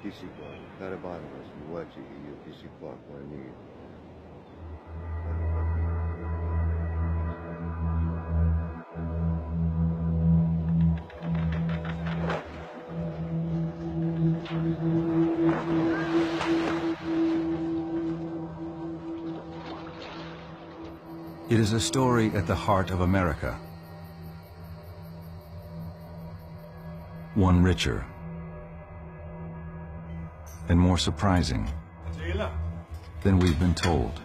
kisiko tarabanamas muwaji iyo kisiko kwani. It is a story at the heart of America. One richer and more surprising than we've been told.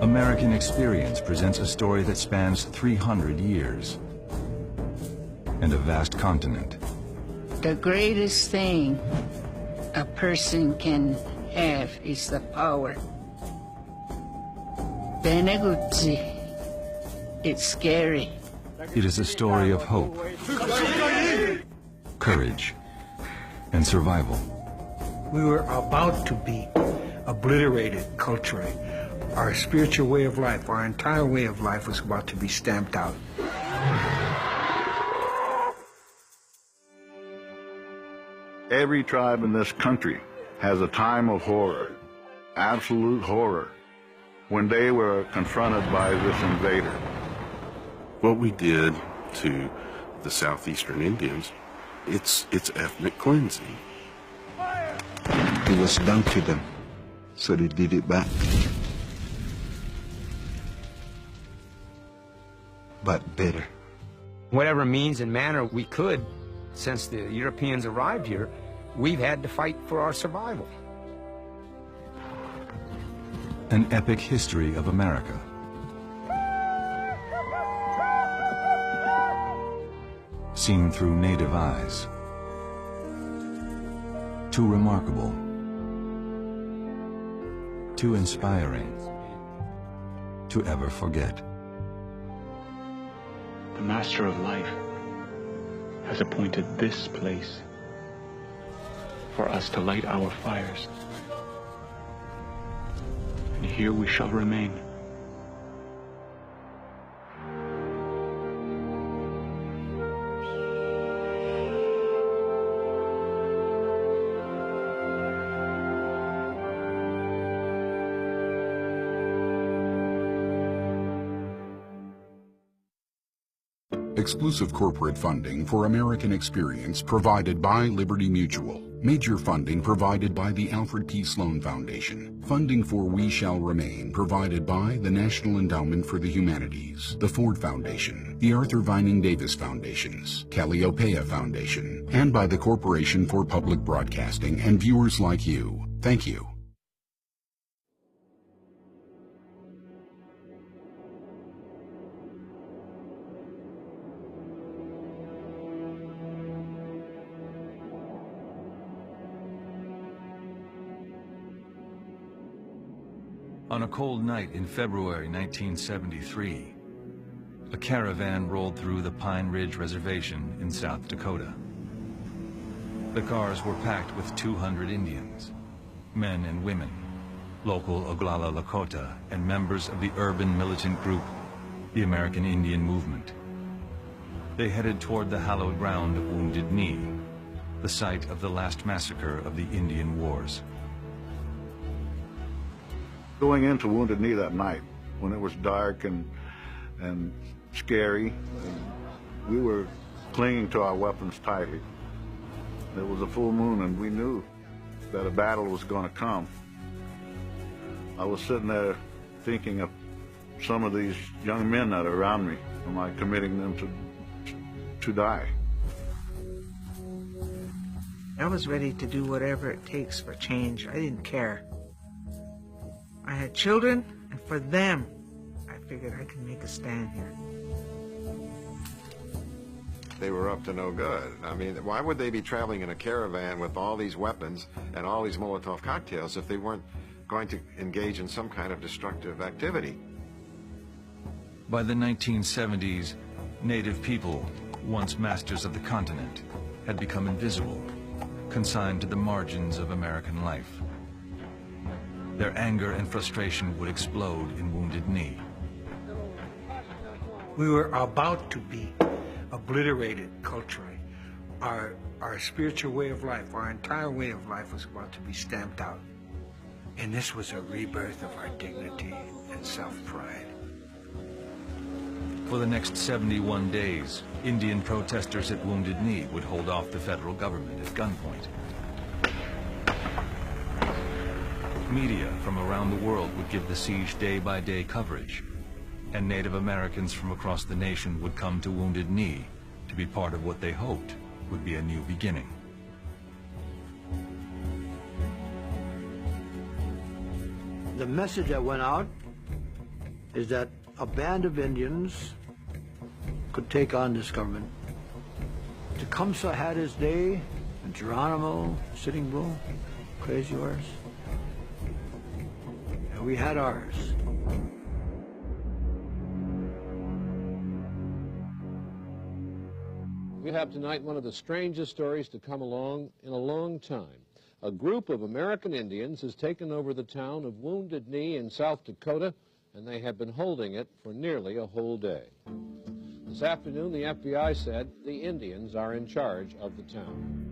American Experience presents a story that spans 300 years and a vast continent. The greatest thing a person can have is the power. Beneguzzi, it's scary. It is a story of hope, courage, and survival. We were about to be obliterated culturally. Our spiritual way of life, our entire way of life was about to be stamped out. Every tribe in this country has a time of horror, absolute horror, when they were confronted by this invader. What we did to the southeastern Indians, it's ethnic cleansing. It was done to them, so they did it back. But better. Whatever means and manner we could, since the Europeans arrived here, we've had to fight for our survival. An epic history of America. Seen through native eyes. Too remarkable. Too inspiring to ever forget. The Master of Life has appointed this place for us to light our fires. And here we shall remain. Exclusive corporate funding for American Experience provided by Liberty Mutual. Major funding provided by the Alfred P. Sloan Foundation. Funding for We Shall Remain provided by the National Endowment for the Humanities, the Ford Foundation, the Arthur Vining Davis Foundations, Calliopeia Foundation, and by the Corporation for Public Broadcasting and viewers like you. Thank you. On a cold night in February 1973, a caravan rolled through the Pine Ridge Reservation in South Dakota. The cars were packed with 200 Indians, men and women, local Oglala Lakota, and members of the urban militant group, the American Indian Movement. They headed toward the hallowed ground of Wounded Knee, the site of the last massacre of the Indian Wars. Going into Wounded Knee that night, when it was dark and scary, we were clinging to our weapons tightly. It was a full moon, and we knew that a battle was going to come. I was sitting there thinking of some of these young men that are around me. Am I committing them to die? I was ready to do whatever it takes for change. I didn't care. I had children, and for them, I figured I could make a stand here. They were up to no good. I mean, why would they be traveling in a caravan with all these weapons and all these Molotov cocktails if they weren't going to engage in some kind of destructive activity? By the 1970s, Native people, once masters of the continent, had become invisible, consigned to the margins of American life. Their anger and frustration would explode in Wounded Knee. We were about to be obliterated culturally. Our spiritual way of life, our entire way of life was about to be stamped out. And this was a rebirth of our dignity and self-pride. For the next 71 days, Indian protesters at Wounded Knee would hold off the federal government at gunpoint. Media from around the world would give the siege day-by-day coverage, and Native Americans from across the nation would come to Wounded Knee to be part of what they hoped would be a new beginning. The message that went out is that a band of Indians could take on this government. Tecumseh had his day, and Geronimo, Sitting Bull, Crazy Horse, and we had ours. We have tonight one of the strangest stories to come along in a long time. A group of American Indians has taken over the town of Wounded Knee in South Dakota, and they have been holding it for nearly a whole day. This afternoon, the FBI said the Indians are in charge of the town.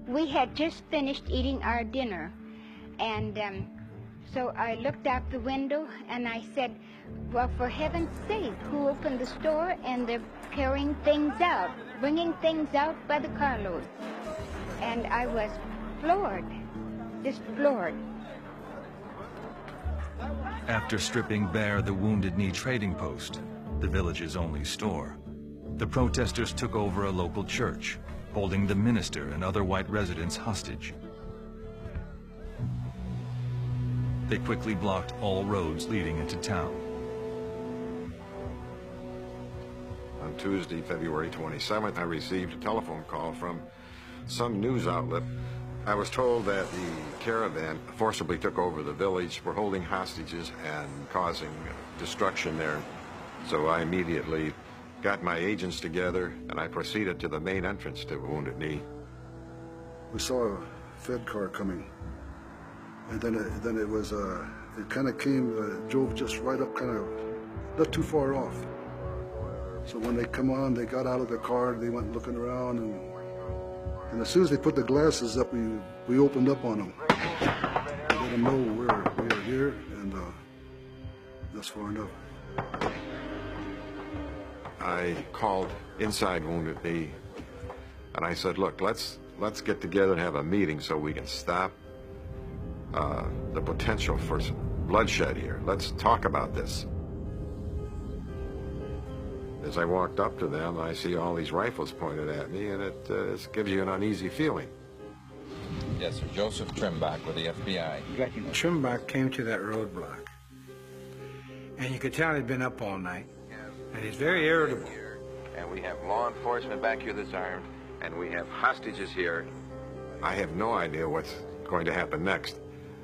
We had just finished eating our dinner, and so I looked out the window and I said, well, for heaven's sake, who opened the store? And they're carrying things out, bringing things out by the carload. And I was floored, just floored. After stripping bare the Wounded Knee trading post, the village's only store, the protesters took over a local church, holding the minister and other white residents hostage. They quickly blocked all roads leading into town. On Tuesday, February 27th, I received a telephone call from some news outlet. I was told that the caravan forcibly took over the village, were holding hostages and causing destruction there. So I immediately got my agents together and I proceeded to the main entrance to Wounded Knee. We saw a Fed car coming, and then it kind of came, drove just right up, kind of not too far off. So when they come on, they got out of the car, they went looking around, and as soon as they put the glasses up, we opened up on them. Let them know we are here, and that's far enough. I called inside Wounded Knee, and I said, look, let's get together and have a meeting so we can stop the potential for bloodshed here. Let's talk about this. As I walked up to them, I see all these rifles pointed at me, and it gives you an uneasy feeling. Yes, sir. Joseph Trimback with the FBI. Trimback came to that roadblock, and you could tell he'd been up all night, and he's very irritable. And we have law enforcement back here that's armed, and we have hostages here. I have no idea what's going to happen next.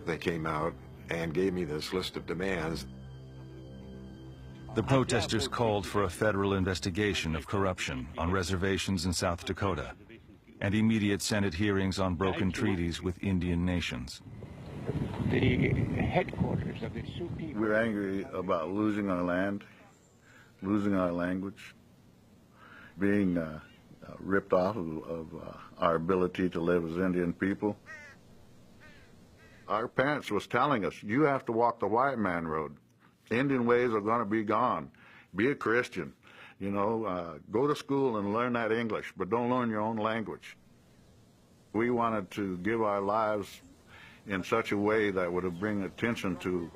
They came out and gave me this list of demands. The protesters called for a federal investigation of corruption on reservations in South Dakota and immediate Senate hearings on broken treaties with Indian nations. The headquarters of the Sioux people. We're angry about losing our land, losing our language, being ripped off of our ability to live as Indian people. Our parents was telling us, you have to walk the white man road. Indian ways are going to be gone. Be a Christian. You know, go to school and learn that English, but don't learn your own language. We wanted to give our lives in such a way that would bring attention to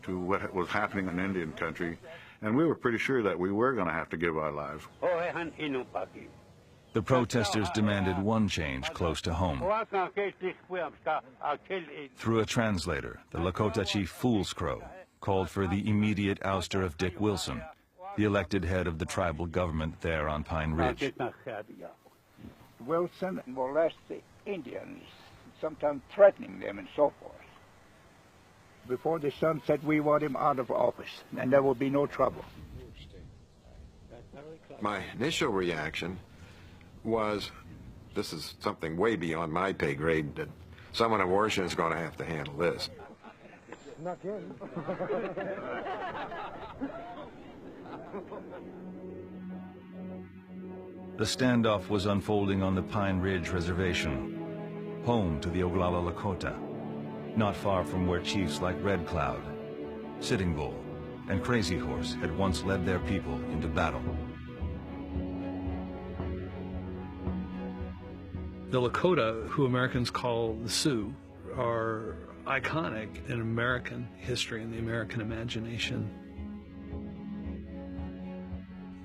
what was happening in Indian country, and we were pretty sure that we were going to have to give our lives. The protesters demanded one change close to home. Through a translator, the Lakota chief Fool's Crow called for the immediate ouster of Dick Wilson, the elected head of the tribal government there on Pine Ridge. Wilson molest the Indians, sometimes threatening them and so forth. Before the sun set, we want him out of office, and there will be no trouble. My initial reaction was, this is something way beyond my pay grade, that someone in Washington is going to have to handle this. Snuck in. The standoff was unfolding on the Pine Ridge Reservation, home to the Oglala Lakota, not far from where chiefs like Red Cloud, Sitting Bull, and Crazy Horse had once led their people into battle. The Lakota, who Americans call the Sioux, are iconic in American history and the American imagination.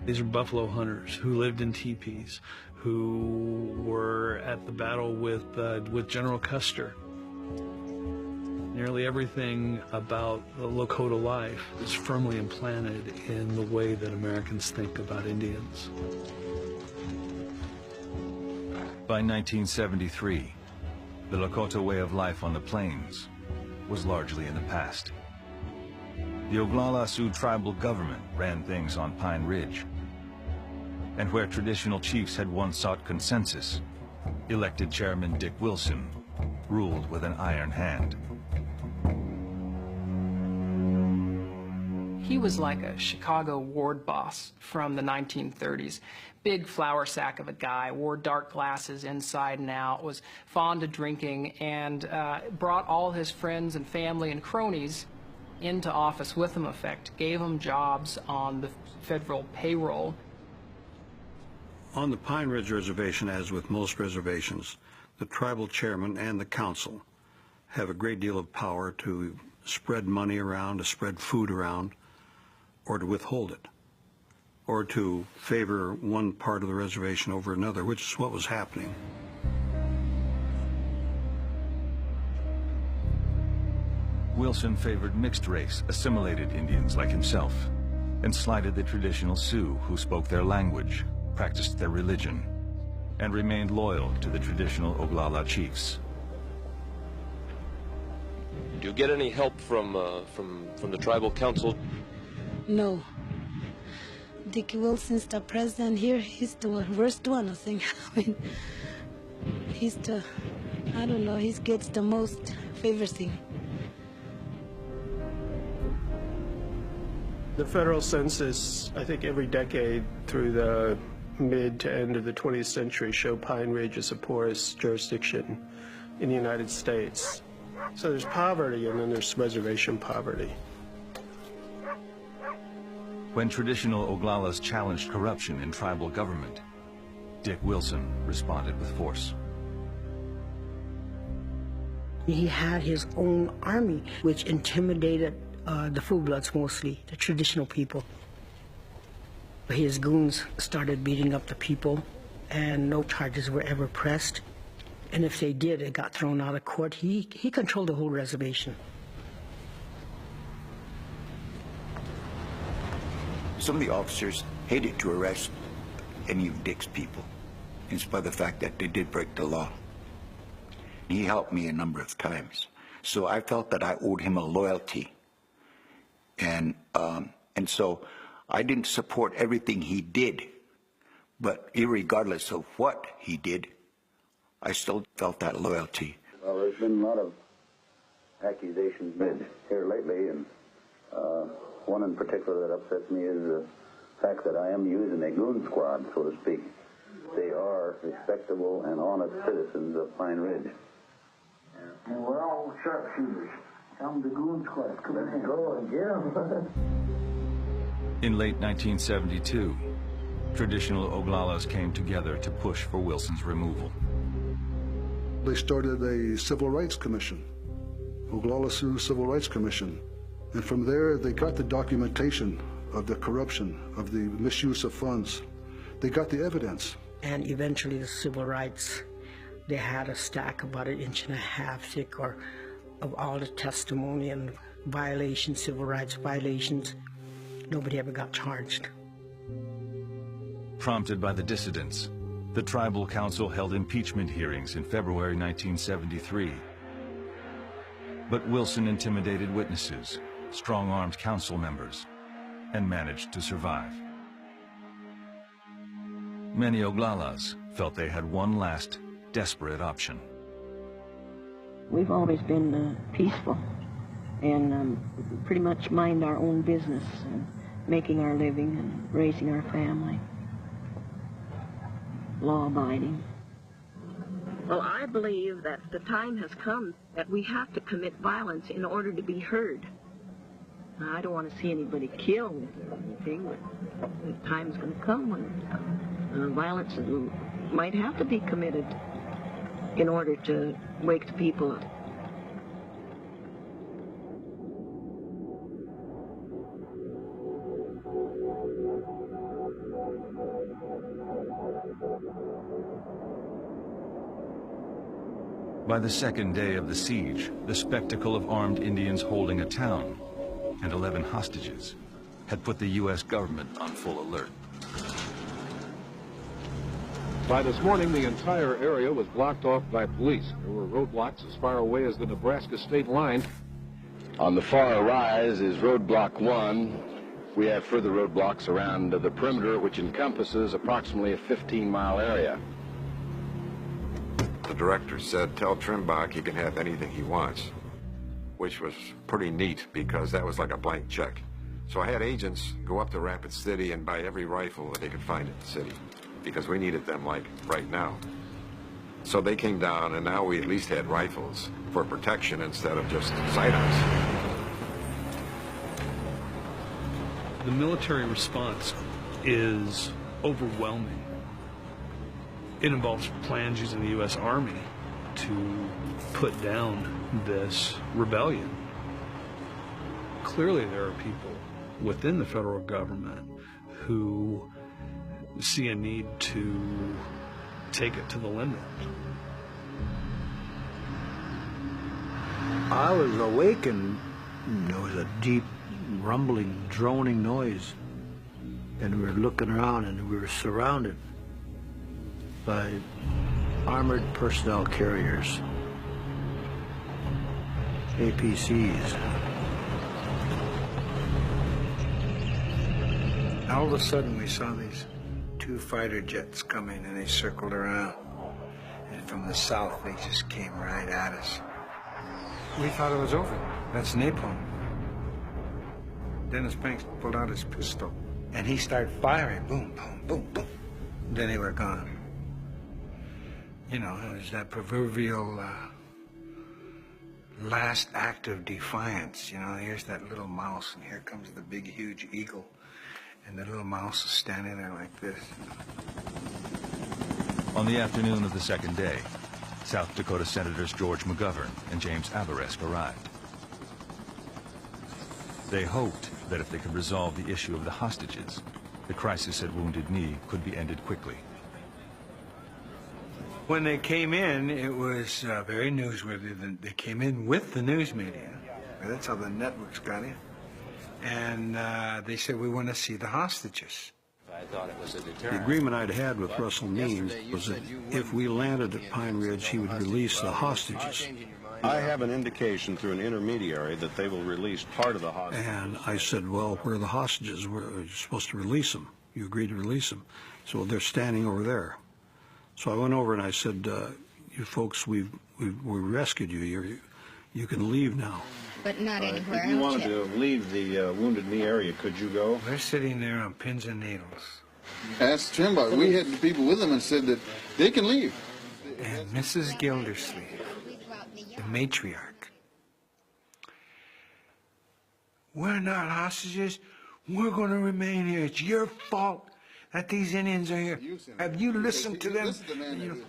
These are buffalo hunters who lived in teepees, who were at the battle with General Custer. Nearly everything about the Lakota life is firmly implanted in the way that Americans think about Indians. By 1973, the Lakota way of life on the plains was largely in the past. The Oglala Sioux tribal government ran things on Pine Ridge. And where traditional chiefs had once sought consensus, elected Chairman Dick Wilson ruled with an iron hand. He was like a Chicago ward boss from the 1930s. Big flour sack of a guy, wore dark glasses inside and out, was fond of drinking, and brought all his friends and family and cronies into office with him, in effect, gave them jobs on the federal payroll. On the Pine Ridge Reservation, as with most reservations, the tribal chairman and the council have a great deal of power to spread money around, to spread food around, or to withhold it, or to favor one part of the reservation over another, which is what was happening. Wilson favored mixed-race, assimilated Indians like himself, and slighted the traditional Sioux who spoke their language, practiced their religion, and remained loyal to the traditional Oglala chiefs. Do you get any help from the tribal council? No. Dick Wilson's the president here. He's the worst one, I think. I mean, he's the, I don't know, he gets the most favor thing. The federal census, I think every decade through the mid to end of the 20th century, show Pine Ridge as the poorest jurisdiction in the United States. So there's poverty, and then there's reservation poverty. When traditional Oglalas challenged corruption in tribal government, Dick Wilson responded with force. He had his own army, which intimidated the full-bloods mostly, the traditional people. His goons started beating up the people, and no charges were ever pressed. And if they did, it got thrown out of court. He controlled the whole reservation. Some of the officers hated to arrest any of Dick's people, in spite of the fact that they did break the law. He helped me a number of times, so I felt that I owed him a loyalty. And so I didn't support everything he did, but irregardless of what he did, I still felt that loyalty. Well, there's been a lot of accusations made here lately, and one in particular that upsets me is the fact that I am using a goon squad, so to speak. They are respectable and honest citizens of Pine Ridge. And we're all sharpshooters. Come to goon squad. Come on, go and get them. In late 1972, traditional Oglalas came together to push for Wilson's removal. They started a civil rights commission, Oglala Sioux Civil Rights Commission. And from there, they got the documentation of the corruption, of the misuse of funds. They got the evidence. And eventually the civil rights, they had a stack about 1.5 inches thick of all the testimony and violations, civil rights violations. Nobody ever got charged. Prompted by the dissidents, the tribal council held impeachment hearings in February 1973. But Wilson intimidated witnesses, strong-armed council members, and managed to survive. Many Oglalas felt they had one last, desperate option. We've always been peaceful, and pretty much mind our own business and making our living and raising our family. Law-abiding. Well, I believe that the time has come that we have to commit violence in order to be heard. Now, I don't want to see anybody killed or anything, but the time's going to come when violence might have to be committed in order to wake the people up. By the second day of the siege, the spectacle of armed Indians holding a town and 11 hostages had put the U.S. government on full alert. By this morning, the entire area was blocked off by police. There were roadblocks as far away as the Nebraska state line. On the far rise is roadblock 1. We have further roadblocks around the perimeter, which encompasses approximately a 15-mile area. The director said, tell Trimbach he can have anything he wants, which was pretty neat because that was like a blank check. So I had agents go up to Rapid City and buy every rifle that they could find in the city because we needed them like right now. So they came down and now we at least had rifles for protection instead of just sight-ons. The military response is overwhelming. It involves plans using the U.S. Army to put down this rebellion. Clearly, there are people within the federal government who see a need to take it to the limit. I was awake and there was a deep rumbling, droning noise. And we were looking around and we were surrounded by armored personnel carriers, APCs. All of a sudden we saw these 2 fighter jets coming and they circled around. And from the south they just came right at us. We thought it was over. That's napalm. Dennis Banks pulled out his pistol and he started firing. Boom, boom, boom, boom. Then they were gone. You know, it was that proverbial last act of defiance. You know, here's that little mouse, and here comes the big, huge eagle, and the little mouse is standing there like this. On the afternoon of the second day, South Dakota Senators George McGovern and James Abourezk arrived. They hoped that if they could resolve the issue of the hostages, the crisis at Wounded Knee could be ended quickly. When they came in, it was very newsworthy. They came in with the news media. That's how the networks got in. And they said, we want to see the hostages. I thought it was a deterrent. The agreement I'd had with Russell Means was that if we landed at Pine Ridge, he would release the hostages. I have an indication through an intermediary that they will release part of the hostages. And I said, well, where are the hostages? You're supposed to release them. You agreed to release them. So they're standing over there. So I went over and I said, you folks, we rescued you. You can leave now. But not anywhere else. If you wanted to leave the Wounded Knee area, could you go? They're sitting there on pins and needles. Asked Trimbach. We had people with them and said that they can leave. And Mrs. Gildersleeve, the matriarch, we're not hostages. We're going to remain here. It's your fault that these Indians are here. Have you listened to them?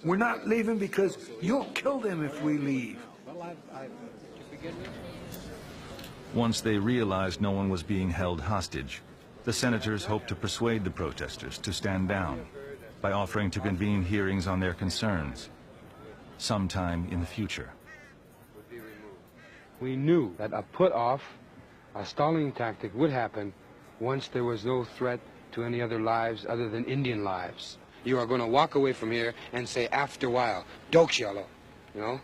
We're not leaving because you'll kill them if we leave. Once they realized no one was being held hostage, the senators hoped to persuade the protesters to stand down by offering to convene hearings on their concerns sometime in the future. We knew that a put-off, a stalling tactic would happen once there was no threat to any other lives other than Indian lives. You are going to walk away from here and say after a while, Dokshala, you know?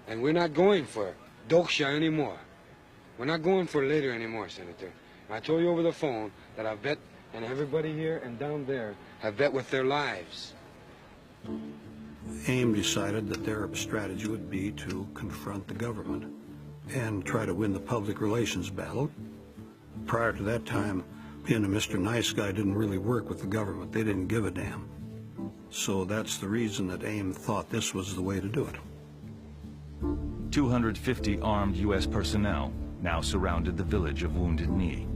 And we're not going for Doksha anymore. We're not going for later anymore, Senator. And I told you over the phone that I bet, and everybody here and down there have bet with their lives. AIM decided that their strategy would be to confront the government and try to win the public relations battle. Prior to that time, being a Mr. Nice Guy didn't really work with the government. They didn't give a damn. So that's the reason that AIM thought this was the way to do it. 250 armed U.S. personnel now surrounded the village of Wounded Knee.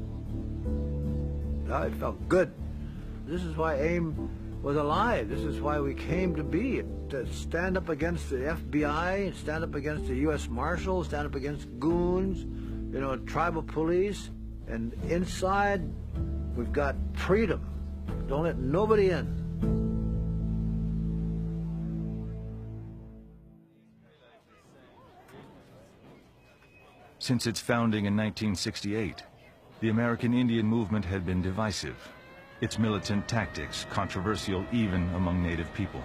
I felt good. This is why AIM was alive. This is why we came to be. To stand up against the FBI, stand up against the U.S. Marshals, stand up against goons, you know, tribal police. And inside, we've got freedom. Don't let nobody in. Since its founding in 1968, the American Indian movement had been divisive, its militant tactics controversial even among Native people.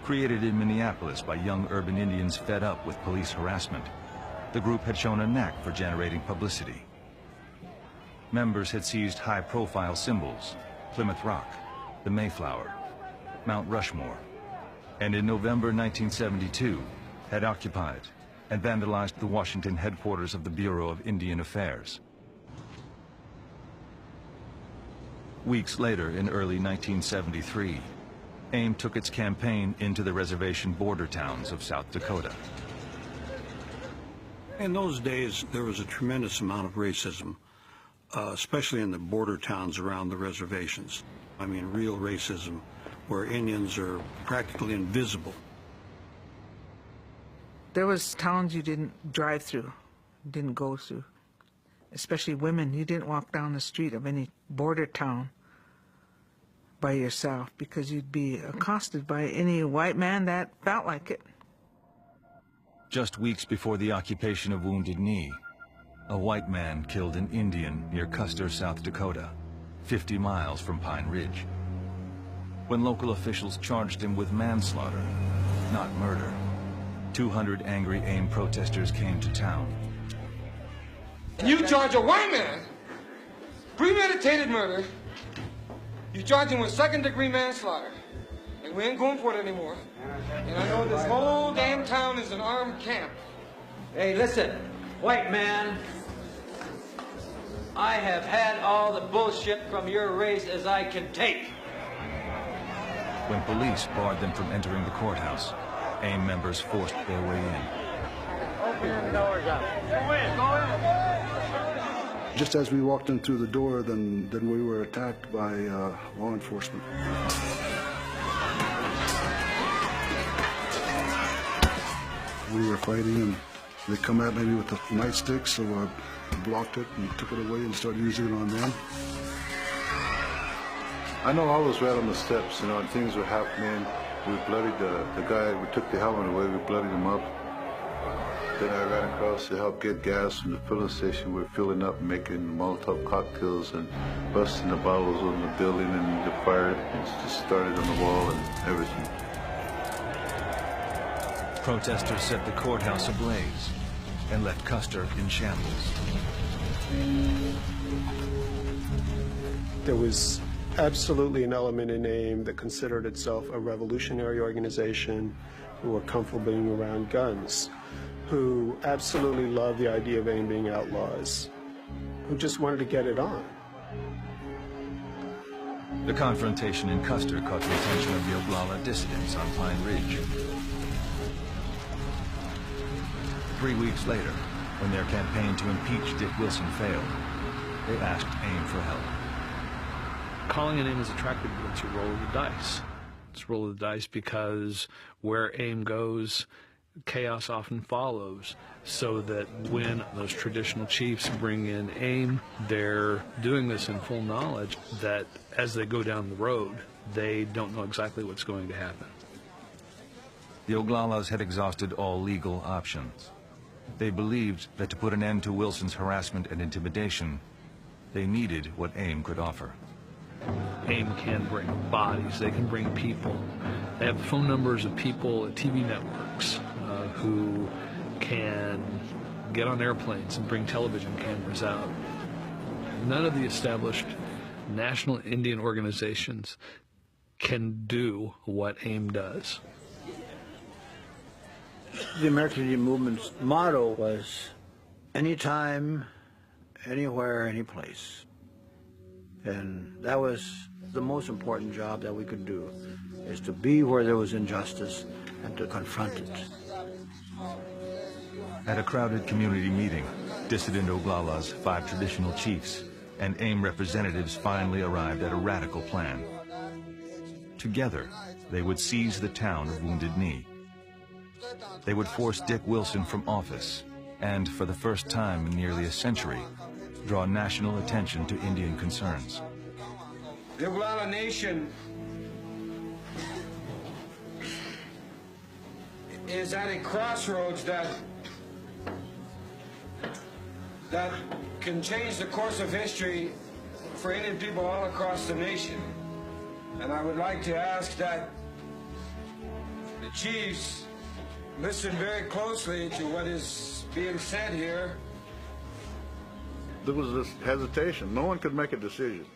Created in Minneapolis by young urban Indians fed up with police harassment, the group had shown a knack for generating publicity. Members had seized high-profile symbols, Plymouth Rock, the Mayflower, Mount Rushmore, and in November 1972 had occupied and vandalized the Washington headquarters of the Bureau of Indian Affairs. Weeks later, in early 1973, AIM took its campaign into the reservation border towns of South Dakota. In those days, there was a tremendous amount of racism, especially in the border towns around the reservations. I mean, real racism, where Indians are practically invisible. There was towns you didn't drive through, didn't go through. Especially women, you didn't walk down the street of any border town by yourself because you'd be accosted by any white man that felt like it. Just weeks before the occupation of Wounded Knee, a white man killed an Indian near Custer, South Dakota, 50 miles from Pine Ridge. When local officials charged him with manslaughter, not murder, 200 angry AIM protesters came to town. You charge a white man, premeditated murder, you charge him with second-degree manslaughter, and we ain't going for it anymore. And I know this whole damn town is an armed camp. Hey, listen, white man, I have had all the bullshit from your race as I can take. When police barred them from entering the courthouse, AIM members forced their way in. Open the doors up. Go in, go in. Just as we walked in through the door, then we were attacked by law enforcement. We were fighting, and they come at me with the nightstick, so I blocked it and took it away and started using it on them. I know I was right on the steps, you know, and things were happening. We bloodied the guy, we took the helmet away, we bloodied him up. Then I ran across to help get gas from the filling station. We were filling up, making Molotov cocktails and busting the bottles on the building, and the fire just started on the wall and everything. Protesters set the courthouse ablaze and left Custer in shambles. There was absolutely an element in AIM that considered itself a revolutionary organization who were comfortable being around guns, who absolutely loved the idea of AIM being outlaws, who just wanted to get it on. The confrontation in Custer caught the attention of the Oglala dissidents on Pine Ridge. 3 weeks later, when their campaign to impeach Dick Wilson failed, they asked AIM for help. Calling it in is attractive, but it's a roll of the dice. It's a roll of the dice because where AIM goes, chaos often follows, so that when those traditional chiefs bring in AIM, they're doing this in full knowledge that as they go down the road, they don't know exactly what's going to happen. The Oglalas had exhausted all legal options. They believed that to put an end to Wilson's harassment and intimidation, they needed what AIM could offer. AIM can bring bodies, they can bring people. They have phone numbers of people at TV networks who can get on airplanes and bring television cameras out. None of the established national Indian organizations can do what AIM does. The American Indian Movement's motto was anytime, anywhere, any place. And that was the most important job that we could do, is to be where there was injustice and to confront it. At a crowded community meeting, dissident Oglalas, 5 traditional chiefs, and AIM representatives finally arrived at a radical plan. Together, they would seize the town of Wounded Knee. They would force Dick Wilson from office, and for the first time in nearly a century, draw national attention to Indian concerns. The Oglala Nation is at a crossroads that can change the course of history for Indian people all across the nation. And I would like to ask that the chiefs listen very closely to what is being said here. There was this hesitation. No one could make a decision,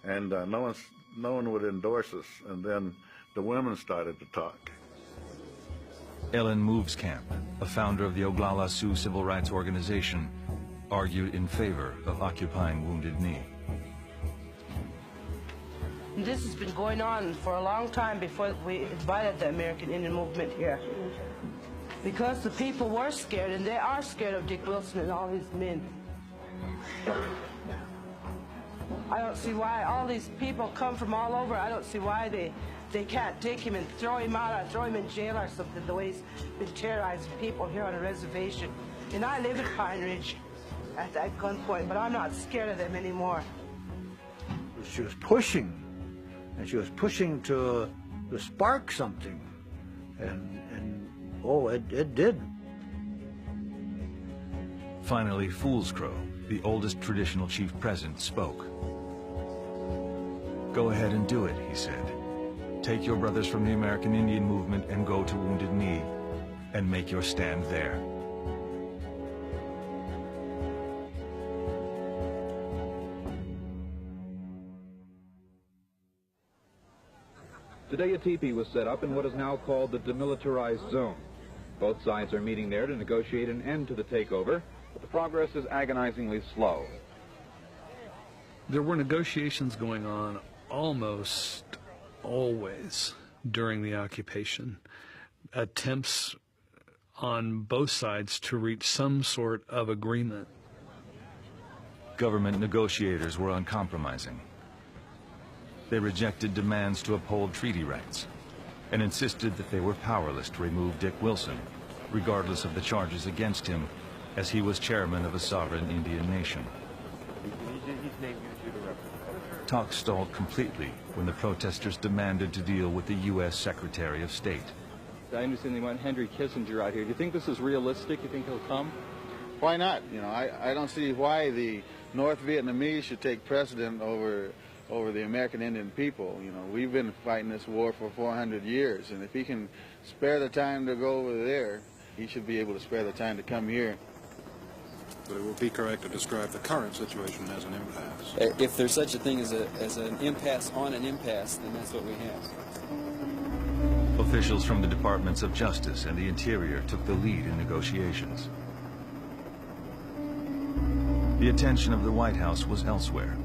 and no one would endorse us. And then the women started to talk. Ellen Movescamp, a founder of the Oglala Sioux Civil Rights Organization, argued in favor of occupying Wounded Knee. This has been going on for a long time before we invited the American Indian Movement here. Because the people were scared, and they are scared of Dick Wilson and all his men. I don't see why all these people come from all over. I don't see why they can't take him and throw him out or throw him in jail or something, the way he's been terrorizing people here on a reservation. And I live in Pine Ridge at that gunpoint, but I'm not scared of them anymore. She was pushing, and she was pushing to spark something, and oh, it did. Finally, Fool's Crow, the oldest traditional chief present, spoke. "Go ahead and do it," he said. "Take your brothers from the American Indian Movement and go to Wounded Knee and make your stand there." Today a teepee was set up in what is now called the Demilitarized Zone. Both sides are meeting there to negotiate an end to the takeover, but the progress is agonizingly slow. There were negotiations going on almost always during the occupation. Attempts on both sides to reach some sort of agreement. Government negotiators were uncompromising. They rejected demands to uphold treaty rights and insisted that they were powerless to remove Dick Wilson, regardless of the charges against him, as he was chairman of a sovereign Indian nation. Talks stalled completely when the protesters demanded to deal with the U.S. Secretary of State. I understand they want Henry Kissinger out here. Do you think this is realistic? You think he'll come? Why not? You know, I don't see why the North Vietnamese should take precedent over the American Indian people. You know, we've been fighting this war for 400 years, and if he can spare the time to go over there, he should be able to spare the time to come here. But it would be correct to describe the current situation as an impasse. If there's such a thing as an impasse on an impasse, then that's what we have. Officials from the Departments of Justice and the Interior took the lead in negotiations. The attention of the White House was elsewhere,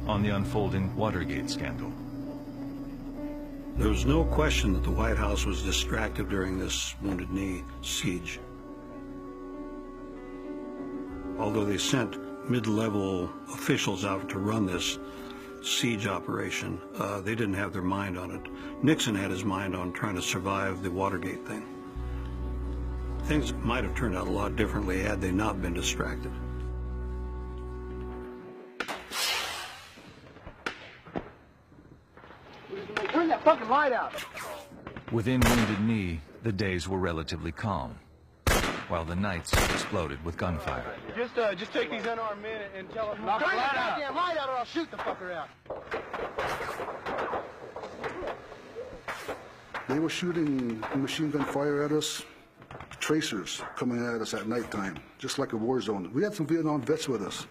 on the unfolding Watergate scandal. There was no question that the White House was distracted during this Wounded Knee siege. Although they sent mid-level officials out to run this siege operation, they didn't have their mind on it. Nixon had his mind on trying to survive the Watergate thing. Things might have turned out a lot differently had they not been distracted. Turn that fucking light out! Within Wounded Knee, the days were relatively calm, while the nights exploded with gunfire. Just take these unarmed men and tell them... Turn that goddamn light out or I'll shoot the fucker out! They were shooting machine gun fire at us, tracers coming at us at nighttime, just like a war zone. We had some Vietnam vets with us.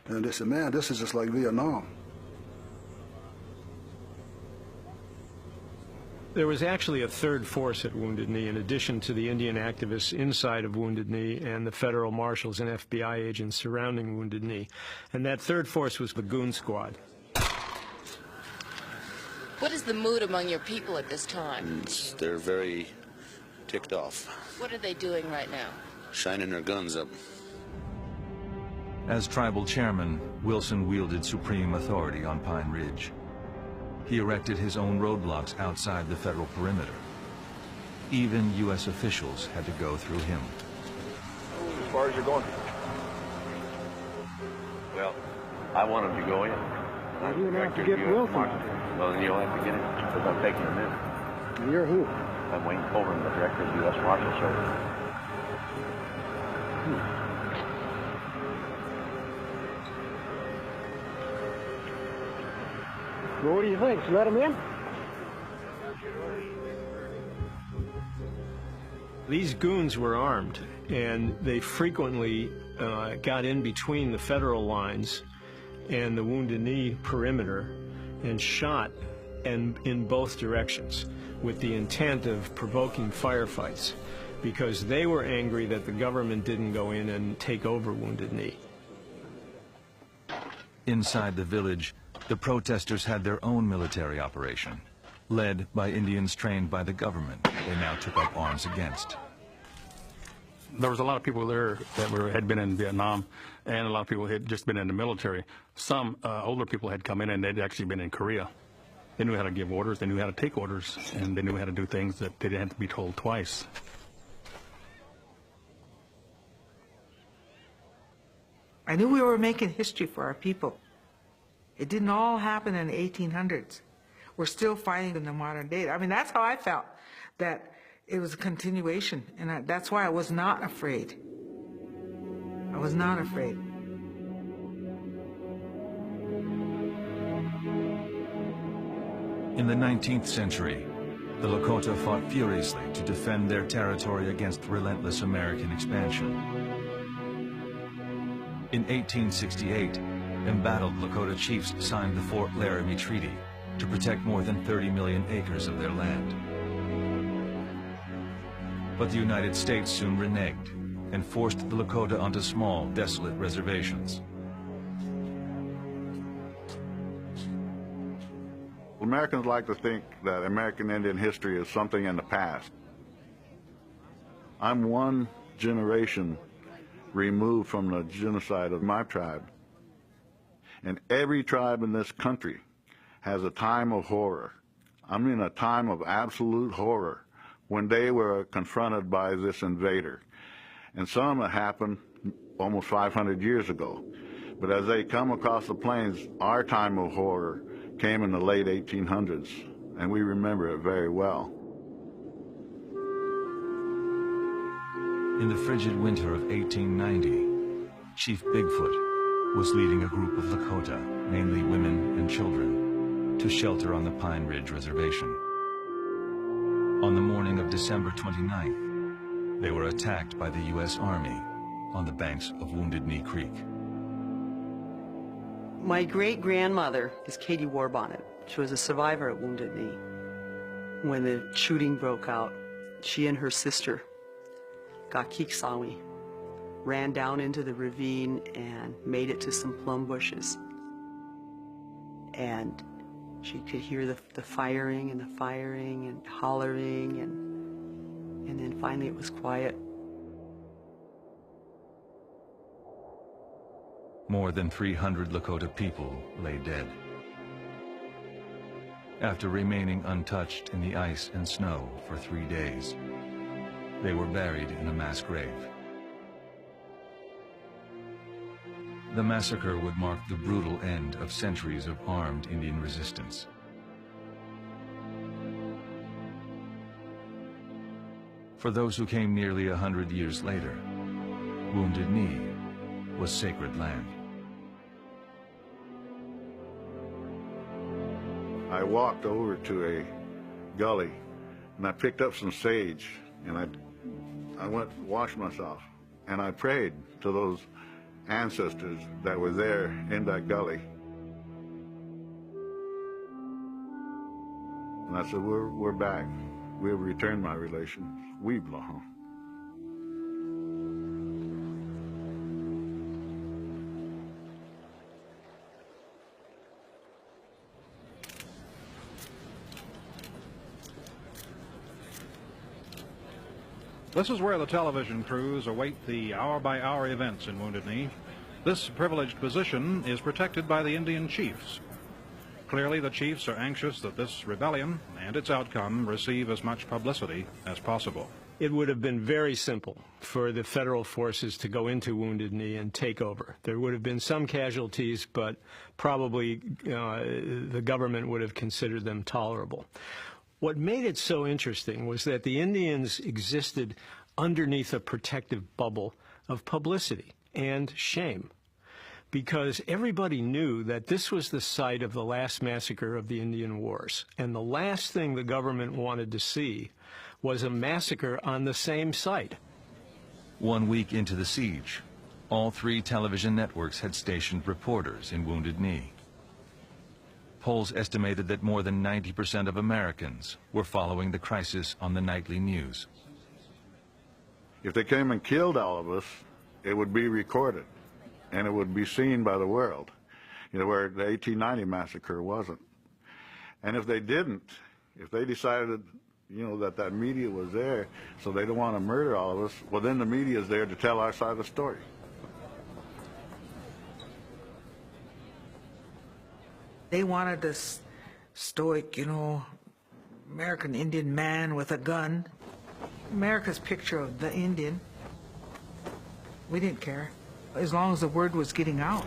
And they said, man, this is just like Vietnam. There was actually a third force at Wounded Knee, in addition to the Indian activists inside of Wounded Knee and the federal marshals and FBI agents surrounding Wounded Knee. And that third force was the Goon Squad. What is the mood among your people at this time? They're very ticked off, What are they doing right now? shining their guns up. As tribal chairman, Wilson wielded supreme authority on Pine Ridge. He erected his own roadblocks outside the federal perimeter. Even U.S. officials had to go through him. As far as you're going? Well, I wanted to go in. Well, you're going to have to get Wilson. Well, then you'll have to get in, because I'm taking him in. You're who? I'm Wayne Colburn, the director of the U.S. Marshal Service. Well, what do you think? Should let him in? These goons were armed, and they frequently got in between the federal lines and the Wounded Knee perimeter and shot in both directions with the intent of provoking firefights, because they were angry that the government didn't go in and take over Wounded Knee. Inside the village, the protesters had their own military operation, led by Indians trained by the government they now took up arms against. There was a lot of people there that had been in Vietnam, and a lot of people had just been in the military. Some older people had come in, and they'd actually been in Korea. They knew how to give orders, they knew how to take orders, and they knew how to do things that they didn't have to be told twice. I knew we were making history for our people. It didn't all happen in the 1800s. We're still fighting in the modern day. I mean, that's how I felt, that it was a continuation, and that's why I was not afraid. I was not afraid. In the 19th century, the Lakota fought furiously to defend their territory against relentless American expansion. In 1868, embattled Lakota chiefs signed the Fort Laramie Treaty to protect more than 30 million acres of their land. But the United States soon reneged and forced the Lakota onto small, desolate reservations. Americans like to think that American Indian history is something in the past. I'm one generation removed from the genocide of my tribe. And every tribe in this country has a time of horror. I mean, a time of absolute horror when they were confronted by this invader. And some of it happened almost 500 years ago. But as they come across the plains, our time of horror came in the late 1800s, and we remember it very well. In the frigid winter of 1890, Chief Bigfoot was leading a group of Lakota, mainly women and children, to shelter on the Pine Ridge Reservation. On the morning of December 29th, they were attacked by the U.S. Army on the banks of Wounded Knee Creek. My great-grandmother is Katie Warbonnet. She was a survivor at Wounded Knee. When the shooting broke out, she and her sister got Kiksawi, ran down into the ravine and made it to some plum bushes. And she could hear the firing and hollering, and then finally it was quiet. More than 300 Lakota people lay dead. After remaining untouched in the ice and snow for 3 days, they were buried in a mass grave. The massacre would mark the brutal end of centuries of armed Indian resistance. For those who came nearly 100 years later, Wounded Knee was sacred land. I walked over to a gully and I picked up some sage and I went to wash myself and I prayed to those ancestors that were there in that gully. And I said, we're back. We have returned my relation. We belong. This is where the television crews await the hour-by-hour events in Wounded Knee. This privileged position is protected by the Indian chiefs. Clearly, the chiefs are anxious that this rebellion and its outcome receive as much publicity as possible. It would have been very simple for the federal forces to go into Wounded Knee and take over. There would have been some casualties, but probably the government would have considered them tolerable. What made it so interesting was that the Indians existed underneath a protective bubble of publicity and shame, because everybody knew that this was the site of the last massacre of the Indian Wars, and the last thing the government wanted to see was a massacre on the same site. 1 week into the siege, all 3 television networks had stationed reporters in Wounded Knee. Polls estimated that more than 90% of Americans were following the crisis on the nightly news. If they came and killed all of us, it would be recorded, and it would be seen by the world, you know, where the 1890 massacre wasn't. And if they didn't, if they decided, you know, that media was there, so they don't want to murder all of us, well, then the media is there to tell our side of the story. They wanted this stoic, you know, American Indian man with a gun. America's picture of the Indian. We didn't care, as long as the word was getting out.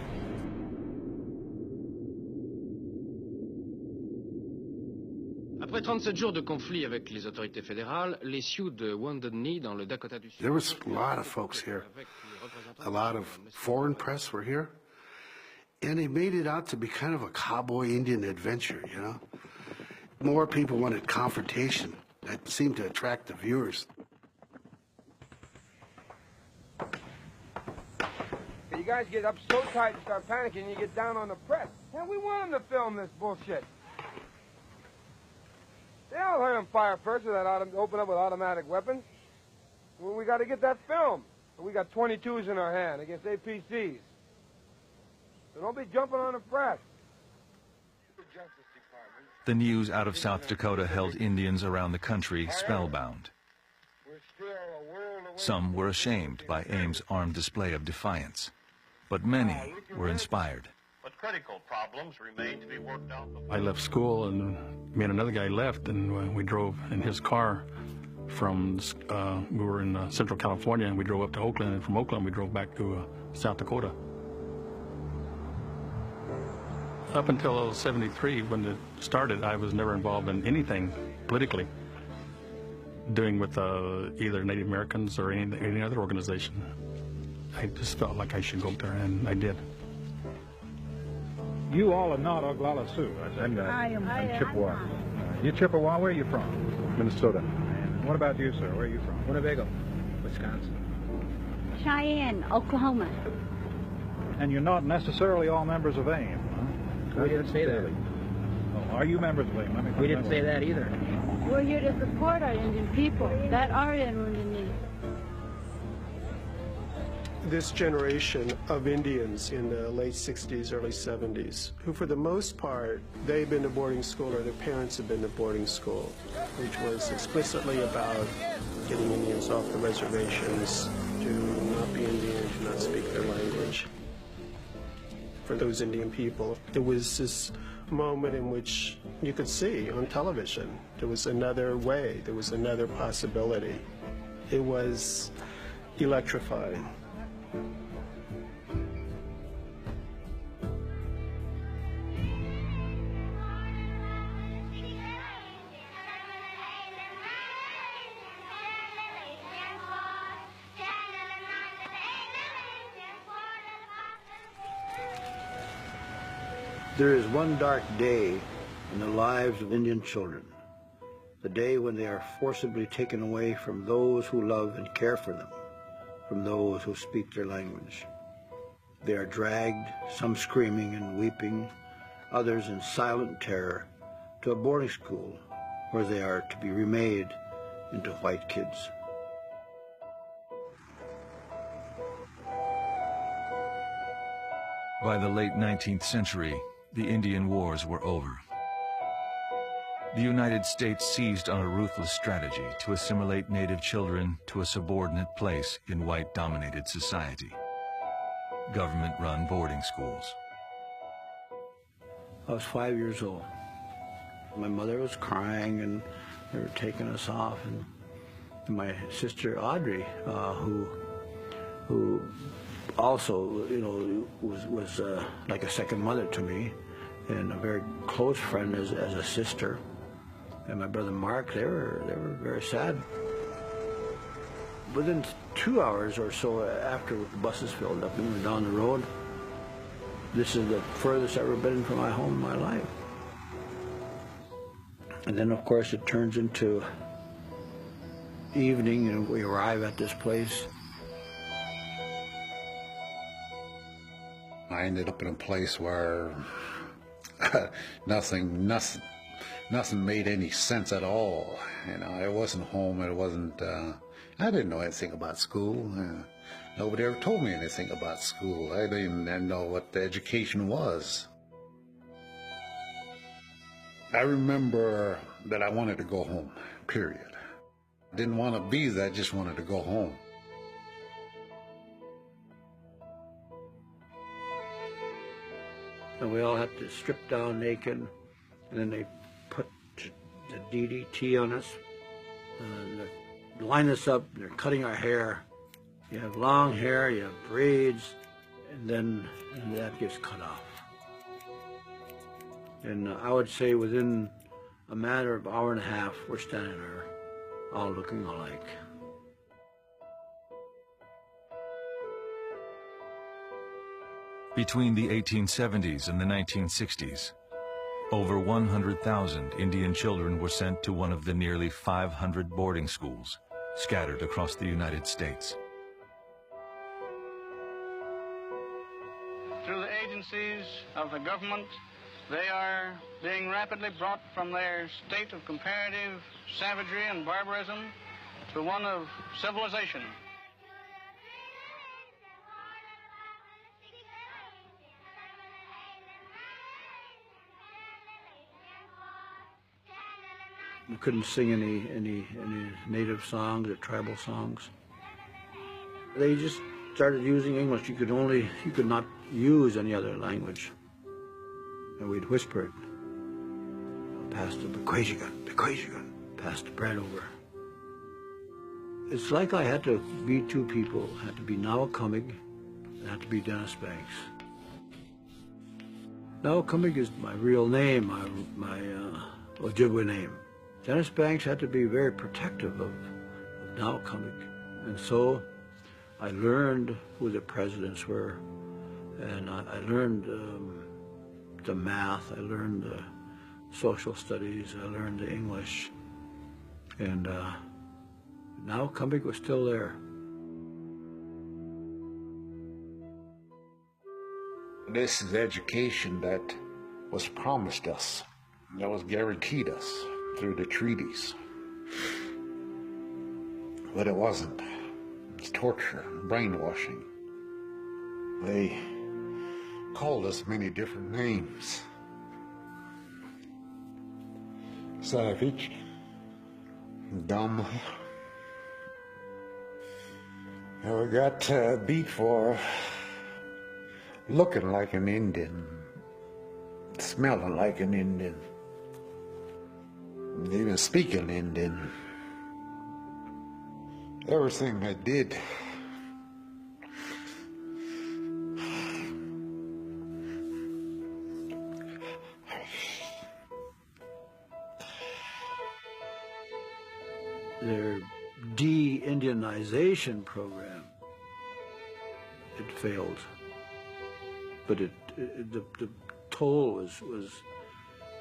Après 37 jours de conflit avec les autorités fédérales, les Sioux de Wounded Knee dans le Dakota du Sud. There was a lot of folks here. A lot of foreign press were here. And they made it out to be kind of a cowboy Indian adventure, you know? More people wanted confrontation. That seemed to attract the viewers. You guys get up so tight and start panicking, and you get down on the press. And we want them to film this bullshit. They all heard them fire first with that open up with automatic weapons. Well, we got to get that film. We got 22s in our hand against APCs. So don't be jumping on the press. The news out of South Dakota held Indians around the country spellbound. Some were ashamed by Ames' armed display of defiance, but many were inspired. But critical problems remain to be worked out. I left school, and me and another guy left, and we drove in his car from, we were in Central California, and we drove up to Oakland, and from Oakland we drove back to South Dakota. Up until 73, when it started, I was never involved in anything politically, doing with either Native Americans or any other organization. I just felt like I should go up there, and I did. You all are not Oglala Sioux. I'm Chippewa. You Chippewa? Where are you from? Minnesota. And what about you, sir? Where are you from? Winnebago, Wisconsin. Cheyenne, Oklahoma. And you're not necessarily all members of AIM, huh? We didn't say that. Oh, are you members of AIM? We didn't say that either. We're here to support our Indian people that are in Wounded Knee. This generation of Indians in the late 60s, early 70s, who for the most part, they've been to boarding school or their parents have been to boarding school, which was explicitly about getting Indians off the reservations, to not be Indian, to not speak their language. For those Indian people, it was this moment in which you could see on television there was another way, there was another possibility. It was electrifying. There is one dark day in the lives of Indian children, the day when they are forcibly taken away from those who love and care for them, from those who speak their language. They are dragged, some screaming and weeping, others in silent terror, to a boarding school where they are to be remade into white kids. By the late 19th century, the Indian Wars were over. The United States seized on a ruthless strategy to assimilate Native children to a subordinate place in white-dominated society. Government-run boarding schools. I was 5 years old. My mother was crying, and they were taking us off. And my sister Audrey, who also, you know, was like a second mother to me, and a very close friend as a sister. And my brother Mark, they were very sad. Within 2 hours or so after the buses filled up and we were down the road, this is the furthest I've ever been from my home in my life. And then, of course, it turns into evening, and we arrive at this place. I ended up in a place where nothing made any sense at all. You know, it wasn't home. It wasn't. I didn't know anything about school. Nobody ever told me anything about school. I didn't know what the education was. I remember that I wanted to go home, period. I didn't want to be there, I just wanted to go home. And we all had to strip down naked, and then they put the DDT on us, they line us up, they're cutting our hair. You have long hair, you have braids, and then that gets cut off. And I would say within a matter of an hour and a half, we're standing there, all looking alike. Between the 1870s and the 1960s, over 100,000 Indian children were sent to one of the nearly 500 boarding schools scattered across the United States. Through the agencies of the government, they are being rapidly brought from their state of comparative savagery and barbarism to one of civilization. We couldn't sing any native songs or tribal songs. They just started using English. You could not use any other language. And we'd whisper it. Pass the Bequajigan, pass the bread over. It's like I had to be two people. I had to be Nawakamig and I had to be Dennis Banks. Nawakamig is my real name, my Ojibwe name. Dennis Banks had to be very protective of Nawakamig. And so I learned who the presidents were, and I learned the math, I learned the social studies, I learned the English, and Nawakamig was still there. This is education that was promised us, that was guaranteed us through the treaties. But it wasn't. It's torture, brainwashing. They called us many different names. Savage, dumb. And we got beat for looking like an Indian, smelling like an Indian, even speaking Indian. Everything I did. Their de-Indianization program, it failed. But the toll was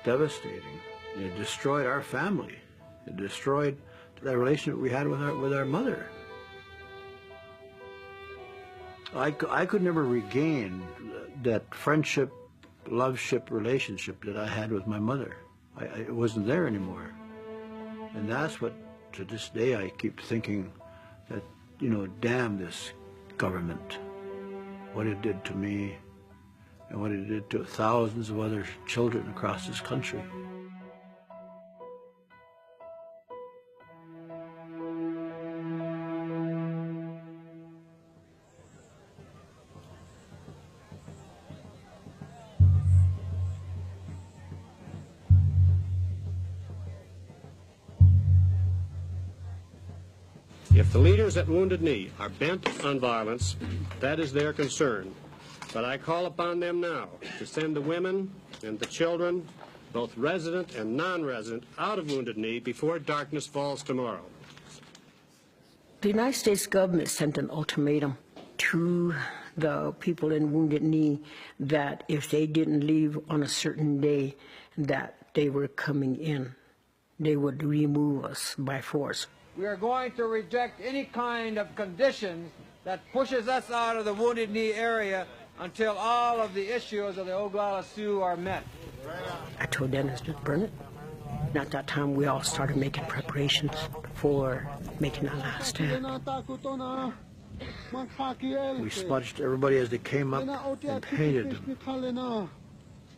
devastating. It destroyed our family. It destroyed that relationship we had with our mother. I could never regain that friendship, loveship relationship that I had with my mother. It wasn't there anymore. And that's what, to this day, I keep thinking that, you know, damn this government, what it did to me and what it did to thousands of other children across this country. If the leaders at Wounded Knee are bent on violence, that is their concern. But I call upon them now to send the women and the children, both resident and non-resident, out of Wounded Knee before darkness falls tomorrow. The United States government sent an ultimatum to the people in Wounded Knee that if they didn't leave on a certain day that they were coming in, they would remove us by force. We are going to reject any kind of conditions that pushes us out of the Wounded Knee area until all of the issues of the Oglala Sioux are met. I told Dennis to burn it. And at that time, we all started making preparations for making our last stand. We smudged everybody as they came up and painted them.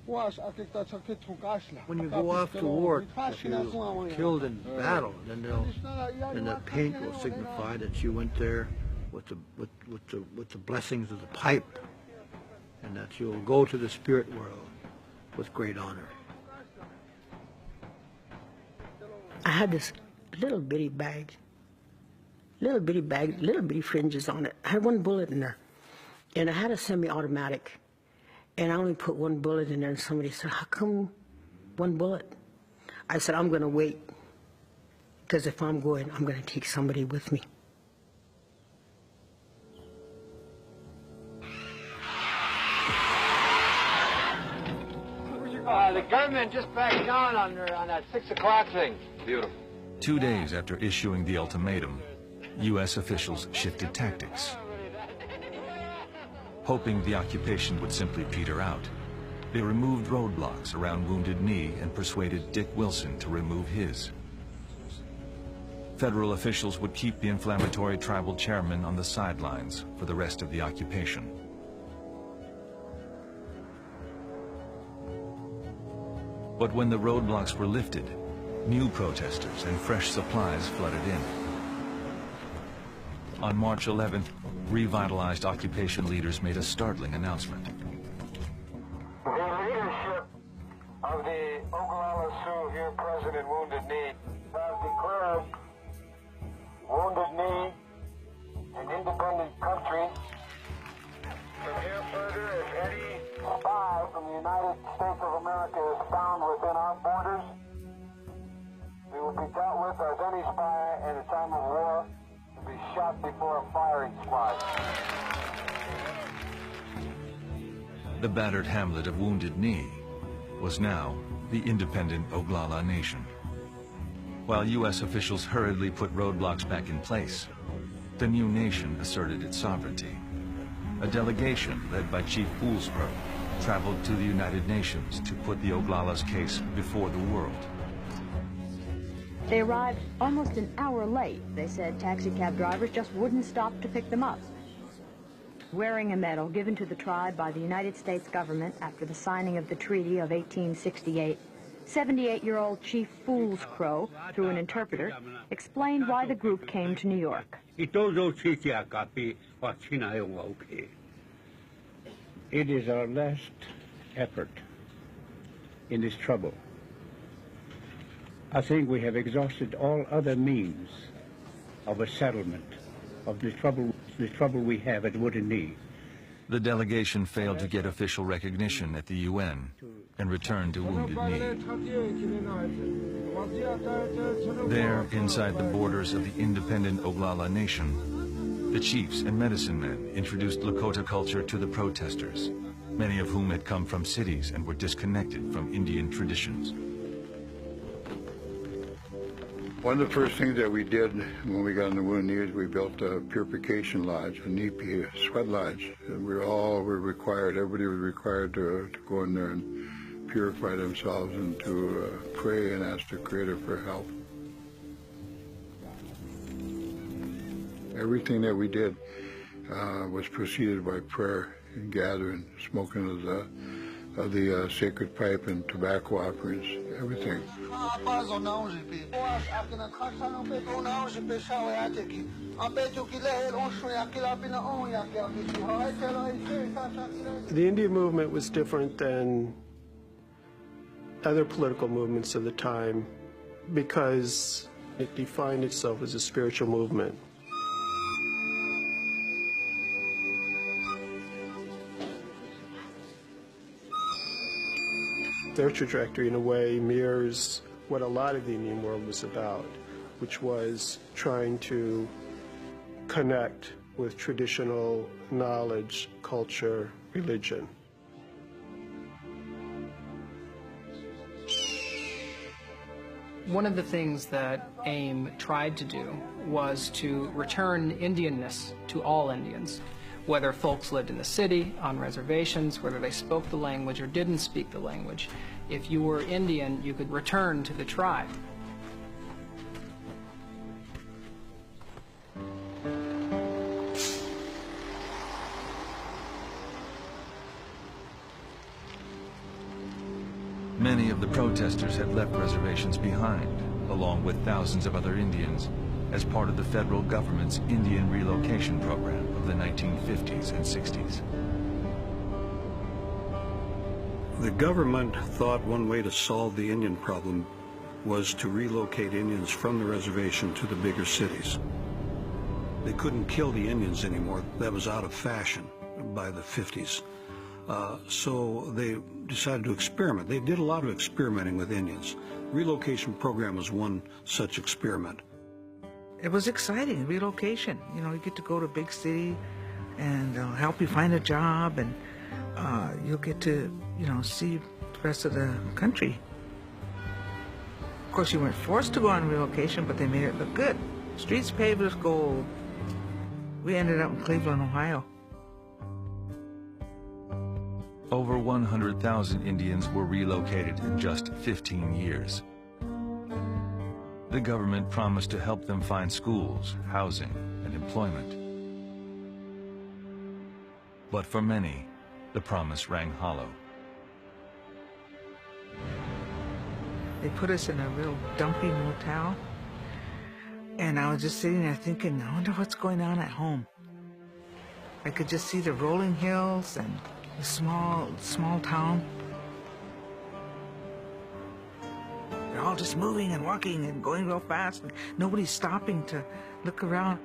When you go off to work, if you're killed in battle, then the paint will signify that you went there with the blessings of the pipe, and that you'll go to the spirit world with great honor. I had this little bitty bag, little bitty fringes on it. I had one bullet in there, and I had a semi-automatic. And I only put one bullet in there, and somebody said, how come one bullet? I said, I'm going to wait, because if I'm going, I'm going to take somebody with me. The government just backed down on that 6 o'clock thing. Beautiful. 2 days after issuing the ultimatum, U.S. officials shifted tactics. Hoping the occupation would simply peter out, they removed roadblocks around Wounded Knee and persuaded Dick Wilson to remove his. Federal officials would keep the inflammatory tribal chairman on the sidelines for the rest of the occupation. But when the roadblocks were lifted, new protesters and fresh supplies flooded in. On March 11th, revitalized occupation leaders made a startling announcement. The leadership of the Oglala Sioux here present in Wounded Knee has declared Wounded Knee an independent country. From here further, if any spy from the United States of America is found within our borders, we will be dealt with as any spy at a time of war. Be shot before a firing squad. The battered hamlet of Wounded Knee was now the independent Oglala Nation. While U.S. officials hurriedly put roadblocks back in place, the new nation asserted its sovereignty. A delegation led by Chief Foolscrow traveled to the United Nations to put the Oglala's case before the world. They arrived almost an hour late. They said taxi cab drivers just wouldn't stop to pick them up. Wearing a medal given to the tribe by the United States government after the signing of the Treaty of 1868, 78-year-old Chief Foolscrow, through an interpreter, explained why the group came to New York. It is our last effort in this trouble. I think we have exhausted all other means of a settlement of the trouble we have at Wounded Knee. The delegation failed to get official recognition at the UN and returned to Wounded Knee. There, inside the borders of the independent Oglala Nation, the chiefs and medicine men introduced Lakota culture to the protesters, many of whom had come from cities and were disconnected from Indian traditions. One of the first things that we did when we got in the Wounded Knee is we built a purification lodge, a knee sweat lodge. And we all were required, everybody was required to go in there and purify themselves and to pray and ask the Creator for help. Everything that we did was preceded by prayer and gathering, smoking of the sacred pipe and tobacco offerings, everything. The Indian movement was different than other political movements of the time because it defined itself as a spiritual movement. Their trajectory, in a way, mirrors what a lot of the Indian world was about, which was trying to connect with traditional knowledge, culture, religion. One of the things that AIM tried to do was to return Indianness to all Indians, whether folks lived in the city, on reservations, whether they spoke the language or didn't speak the language. If you were Indian, you could return to the tribe. Many of the protesters had left reservations behind, along with thousands of other Indians, as part of the federal government's Indian relocation program of the 1950s and 60s. The government thought one way to solve the Indian problem was to relocate Indians from the reservation to the bigger cities. They couldn't kill the Indians anymore. That was out of fashion by the 50s. So they decided to experiment. They did a lot of experimenting with Indians. Relocation program was one such experiment. It was exciting, relocation. You know, you get to go to a big city and help you find a job, and you'll get to, you know, see the rest of the country. Of course, you weren't forced to go on relocation, but they made it look good. Streets paved with gold. We ended up in Cleveland, Ohio. Over 100,000 Indians were relocated in just 15 years. The government promised to help them find schools, housing, and employment. But for many, the promise rang hollow. They put us in a real dumpy motel, and I was just sitting there thinking, I wonder what's going on at home. I could just see the rolling hills and the small town. They're all just moving and walking and going real fast, and nobody's stopping to look around.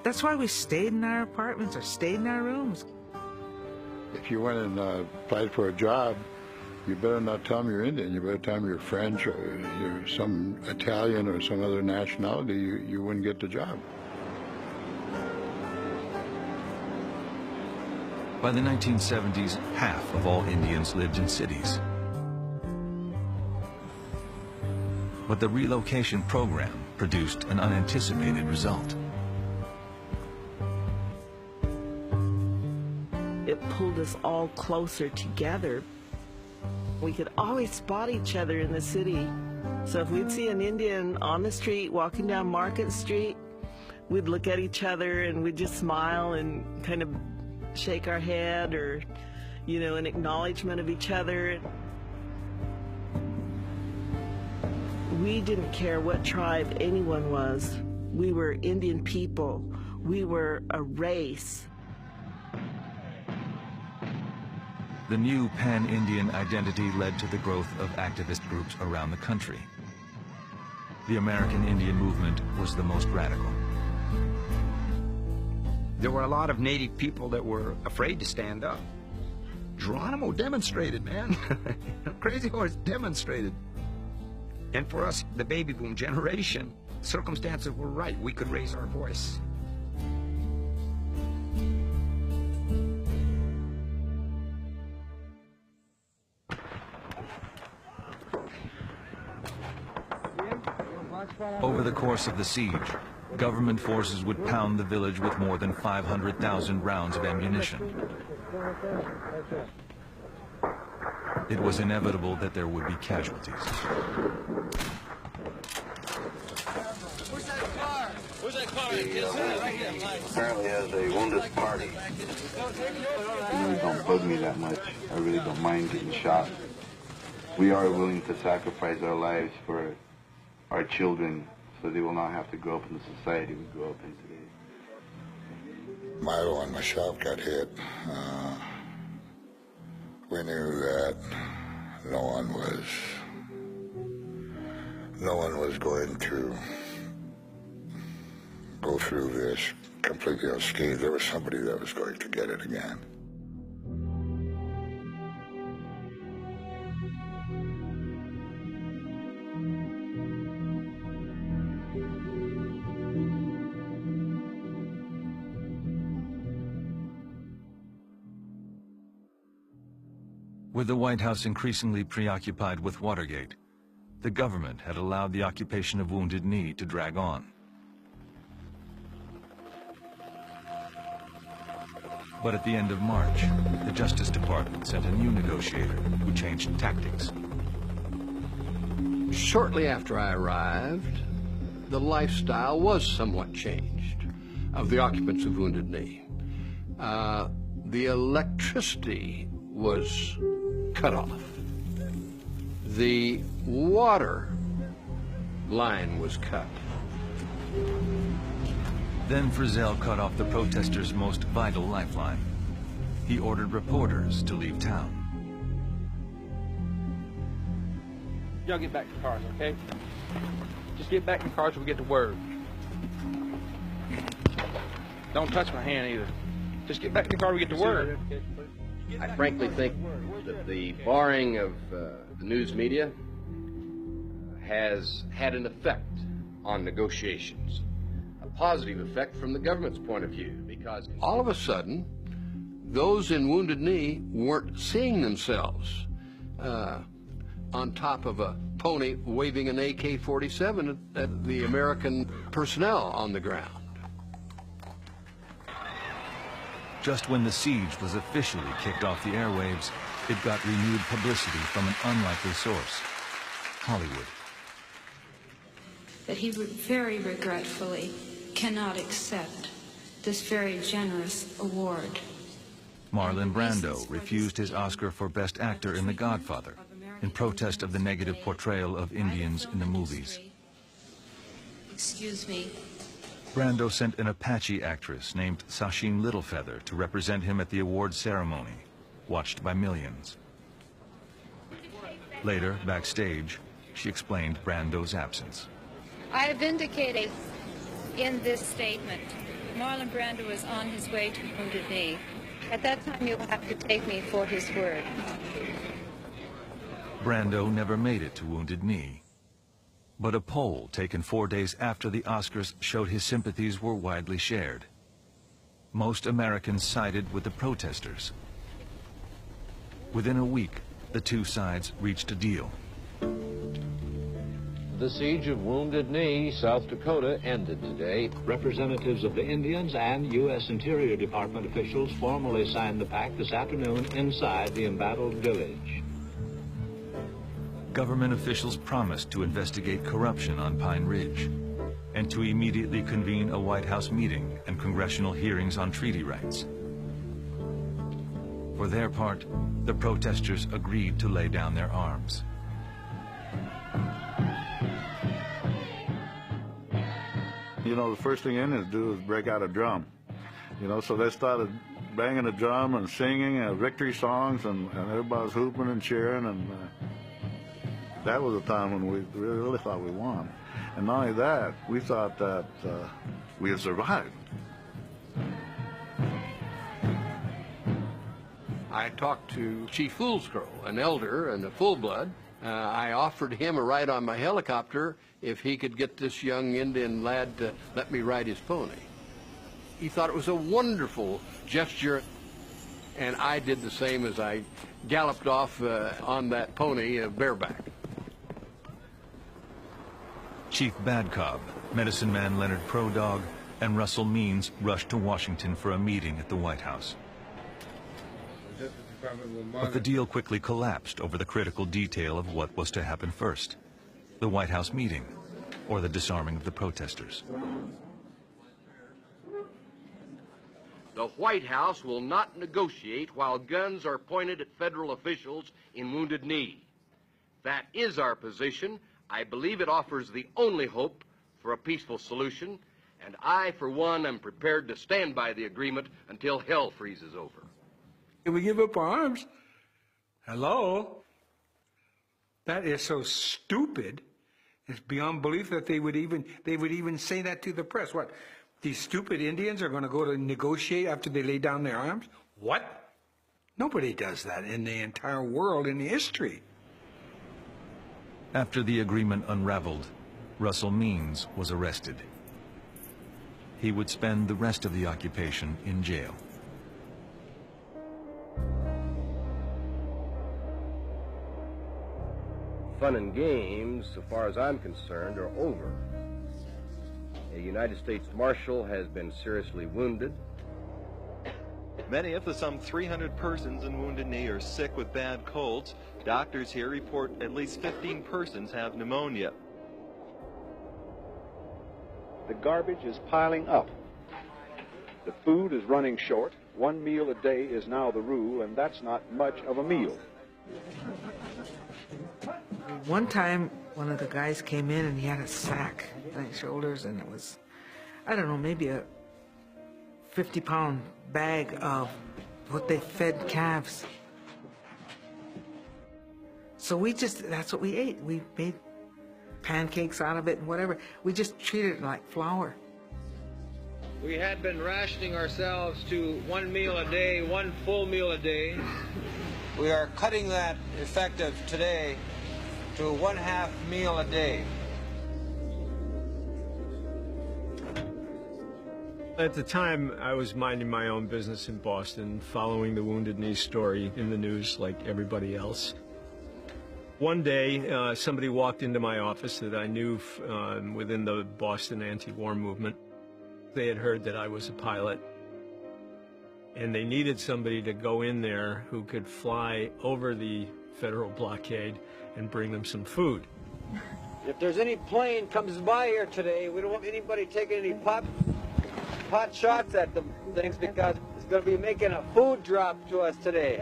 That's why we stayed in our apartments or stayed in our rooms. If you went and applied for a job, you better not tell them you're Indian. You better tell them you're French or you're some Italian or some other nationality. You wouldn't get the job. By the 1970s, half of all Indians lived in cities. But the relocation program produced an unanticipated result. It pulled us all closer together. We could always spot each other in the city. So if we'd see an Indian on the street, walking down Market Street, we'd look at each other and we'd just smile and kind of shake our head, or, you know, an acknowledgement of each other. We didn't care what tribe anyone was. We were Indian people. We were a race. The new pan-Indian identity led to the growth of activist groups around the country. The American Indian movement was the most radical. There were a lot of Native people that were afraid to stand up. Geronimo demonstrated, man. Crazy Horse demonstrated. And for us, the baby boom generation, circumstances were right. We could raise our voice. Over the course of the siege, government forces would pound the village with more than 500,000 rounds of ammunition. It was inevitable that there would be casualties. Where's that car? apparently has a wounded party. It really don't bug me that much. I really don't mind getting shot. We are willing to sacrifice our lives for our children so they will not have to grow up in the society we grew up in today. Milo and myself got hit. We knew that no one was going to go through this completely unscathed. There was somebody that was going to get it again. With the White House increasingly preoccupied with Watergate, the government had allowed the occupation of Wounded Knee to drag on. But at the end of March, the Justice Department sent a new negotiator who changed tactics. Shortly after I arrived, the lifestyle was somewhat changed of the occupants of Wounded Knee. The electricity was cut off. The water line was cut. Then Frizzell cut off the protesters' most vital lifeline. He ordered reporters to leave town. Y'all get back to the cars, okay? Just get back in the cars till we get to word. Don't touch my hand either. Just get back in the car till we get to word. I frankly think that the barring of the news media has had an effect on negotiations. A positive effect from the government's point of view, because all of a sudden, those in Wounded Knee weren't seeing themselves on top of a pony waving an AK-47 at the American personnel on the ground. Just when the siege was officially kicked off the airwaves, it got renewed publicity from an unlikely source, Hollywood. That he very regretfully cannot accept this very generous award. Marlon Brando refused his Oscar for Best Actor in The Godfather in protest of the negative portrayal of Indians in the movies. Excuse me. Brando sent an Apache actress named Sacheen Littlefeather to represent him at the awards ceremony, watched by millions. Later, backstage, she explained Brando's absence. I have indicated in this statement, Marlon Brando is on his way to Wounded Knee. At that time, you'll have to take me for his word. Brando never made it to Wounded Knee. But a poll taken 4 days after the Oscars showed his sympathies were widely shared. Most Americans sided with the protesters. Within a week, the two sides reached a deal. The siege of Wounded Knee, South Dakota, ended today. Representatives of the Indians and U.S. Interior Department officials formally signed the pact this afternoon inside the embattled village. Government officials promised to investigate corruption on Pine Ridge and to immediately convene a White House meeting and congressional hearings on treaty rights. For their part, the protesters agreed to lay down their arms. You know, the first thing Indians do is break out a drum. You know, so they started banging the drum and singing victory songs, and everybody was hooping and cheering, and that was a time when we really thought we won. And not only that, we thought that we had survived. I talked to Chief Foolscrow, an elder and a full-blood. I offered him a ride on my helicopter if he could get this young Indian lad to let me ride his pony. He thought it was a wonderful gesture, and I did the same as I galloped off on that pony bareback. Chief Badcobb, Medicine Man Leonard Prodog, and Russell Means rushed to Washington for a meeting at the White House. But the deal quickly collapsed over the critical detail of what was to happen first: the White House meeting, or the disarming of the protesters. The White House will not negotiate while guns are pointed at federal officials in Wounded Knee. That is our position. I believe it offers the only hope for a peaceful solution, and I, for one, am prepared to stand by the agreement until hell freezes over. Can we give up our arms? Hello? That is so stupid. It's beyond belief that they would even say that to the press. What? These stupid Indians are going to go to negotiate after they lay down their arms? What? Nobody does that in the entire world in history. After the agreement unraveled, Russell Means was arrested. He would spend the rest of the occupation in jail. Fun and games, so far as I'm concerned, are over. A United States Marshal has been seriously wounded. Many of the some 300 persons in Wounded Knee are sick with bad colds. Doctors here report at least 15 persons have pneumonia. The garbage is piling up. The food is running short. 1 meal a day is now the rule, and that's not much of a meal. One time, one of the guys came in and he had a sack on his shoulders, and it was, I don't know, maybe a 50-pound bag of what they fed calves. So that's what we ate. We made pancakes out of it and whatever. We just treated it like flour. We had been rationing ourselves to 1 meal a day, 1 full meal a day. We are cutting that effective today to 1/2 meal a day. At the time, I was minding my own business in Boston, following the Wounded Knee story in the news like everybody else. One day, somebody walked into my office that I knew within the Boston anti-war movement. They had heard that I was a pilot, and they needed somebody to go in there who could fly over the federal blockade and bring them some food. If there's any plane comes by here today, we don't want anybody taking any pot shots at the things, because it's going to be making a food drop to us today.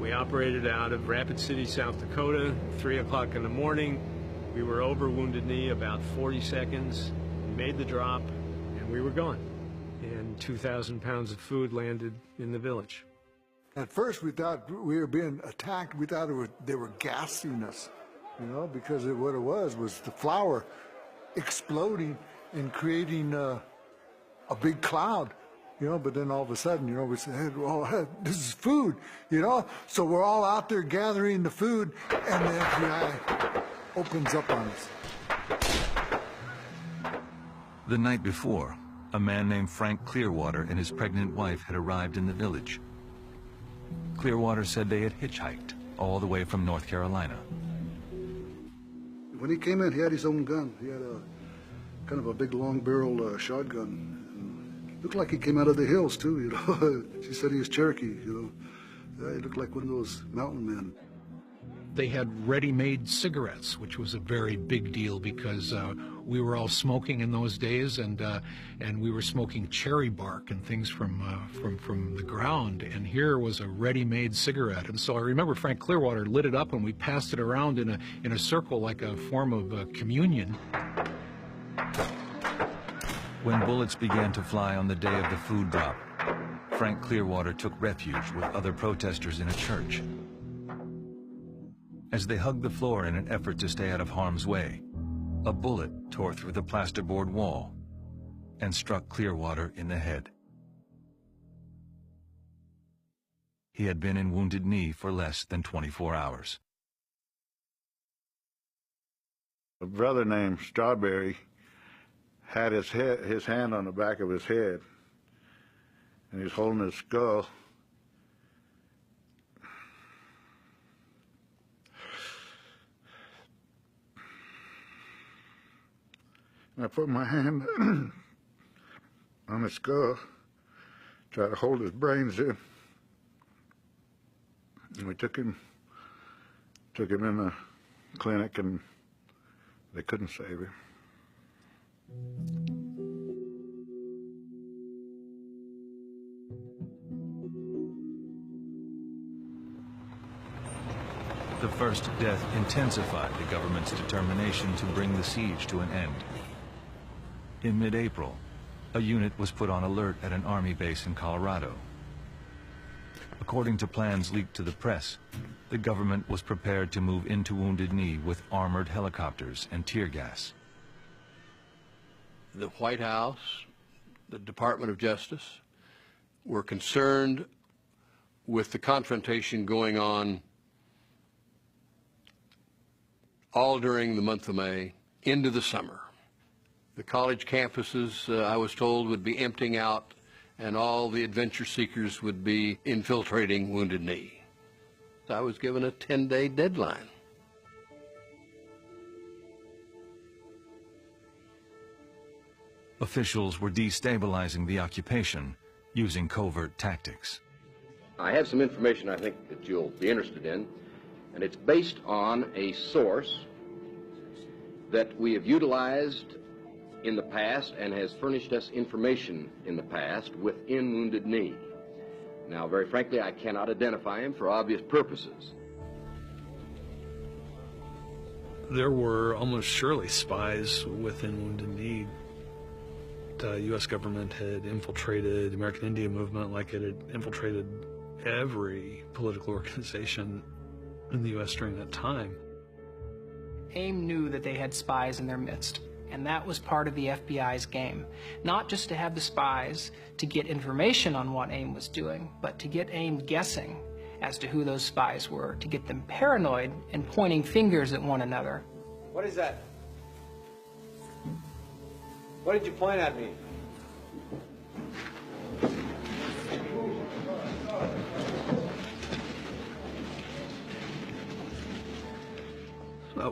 We operated out of Rapid City, South Dakota, 3 o'clock in the morning. We were over Wounded Knee about 40 seconds, made the drop, and we were gone. And 2,000 pounds of food landed in the village. At first, we thought we were being attacked. We thought they were gassing us, because what it was the flour exploding and creating a big cloud, but then all of a sudden, we said, hey, well, this is food, so we're all out there gathering the food, and the FBI opens up on us. The night before, a man named Frank Clearwater and his pregnant wife had arrived in the village. Clearwater said they had hitchhiked all the way from North Carolina. When he came in, he had his own gun. He had kind of a big long-barreled shotgun. And looked like he came out of the hills, too, She said he was Cherokee, Yeah, he looked like one of those mountain men. They had ready-made cigarettes, which was a very big deal because we were all smoking in those days, and we were smoking cherry bark and things from the ground. And here was a ready-made cigarette. And so I remember Frank Clearwater lit it up, and we passed it around in a circle like a form of communion. When bullets began to fly on the day of the food drop, Frank Clearwater took refuge with other protesters in a church. As they hugged the floor in an effort to stay out of harm's way, a bullet tore through the plasterboard wall and struck Clearwater in the head. He had been in Wounded Knee for less than 24 hours. A brother named Strawberry had his hand on the back of his head, and he was holding his skull. And I put my hand on his skull, tried to hold his brains in. And we took him in the clinic, and they couldn't save him. The first death intensified the government's determination to bring the siege to an end. In mid-April, a unit was put on alert at an army base in Colorado. According to plans leaked to the press, the government was prepared to move into Wounded Knee with armored helicopters and tear gas. The White House, the Department of Justice, were concerned with the confrontation going on all during the month of May into the summer. The college campuses, I was told, would be emptying out, and all the adventure seekers would be infiltrating Wounded Knee. I was given a 10-day deadline. Officials were destabilizing the occupation using covert tactics. I have some information I think that you'll be interested in, and it's based on a source that we have utilized in the past and has furnished us information in the past within Wounded Knee. Now, very frankly, I cannot identify him for obvious purposes. There were almost surely spies within Wounded Knee. The U.S. government had infiltrated the American Indian movement like it had infiltrated every political organization in the U.S. during that time. AIM knew that they had spies in their midst, and that was part of the FBI's game. Not just to have the spies to get information on what AIM was doing, but to get AIM guessing as to who those spies were, to get them paranoid and pointing fingers at one another. What is that? What did you point at me?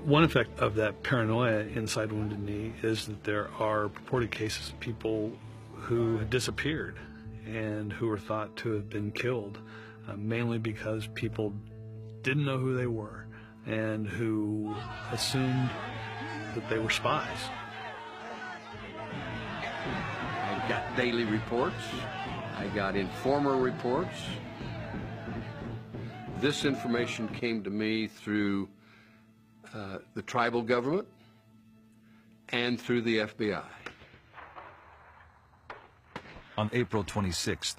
One effect of that paranoia inside Wounded Knee is that there are purported cases of people who had disappeared and who were thought to have been killed, mainly because people didn't know who they were and who assumed that they were spies. I got daily reports. I got informer reports. This information came to me through the tribal government and through the FBI. On April 26th,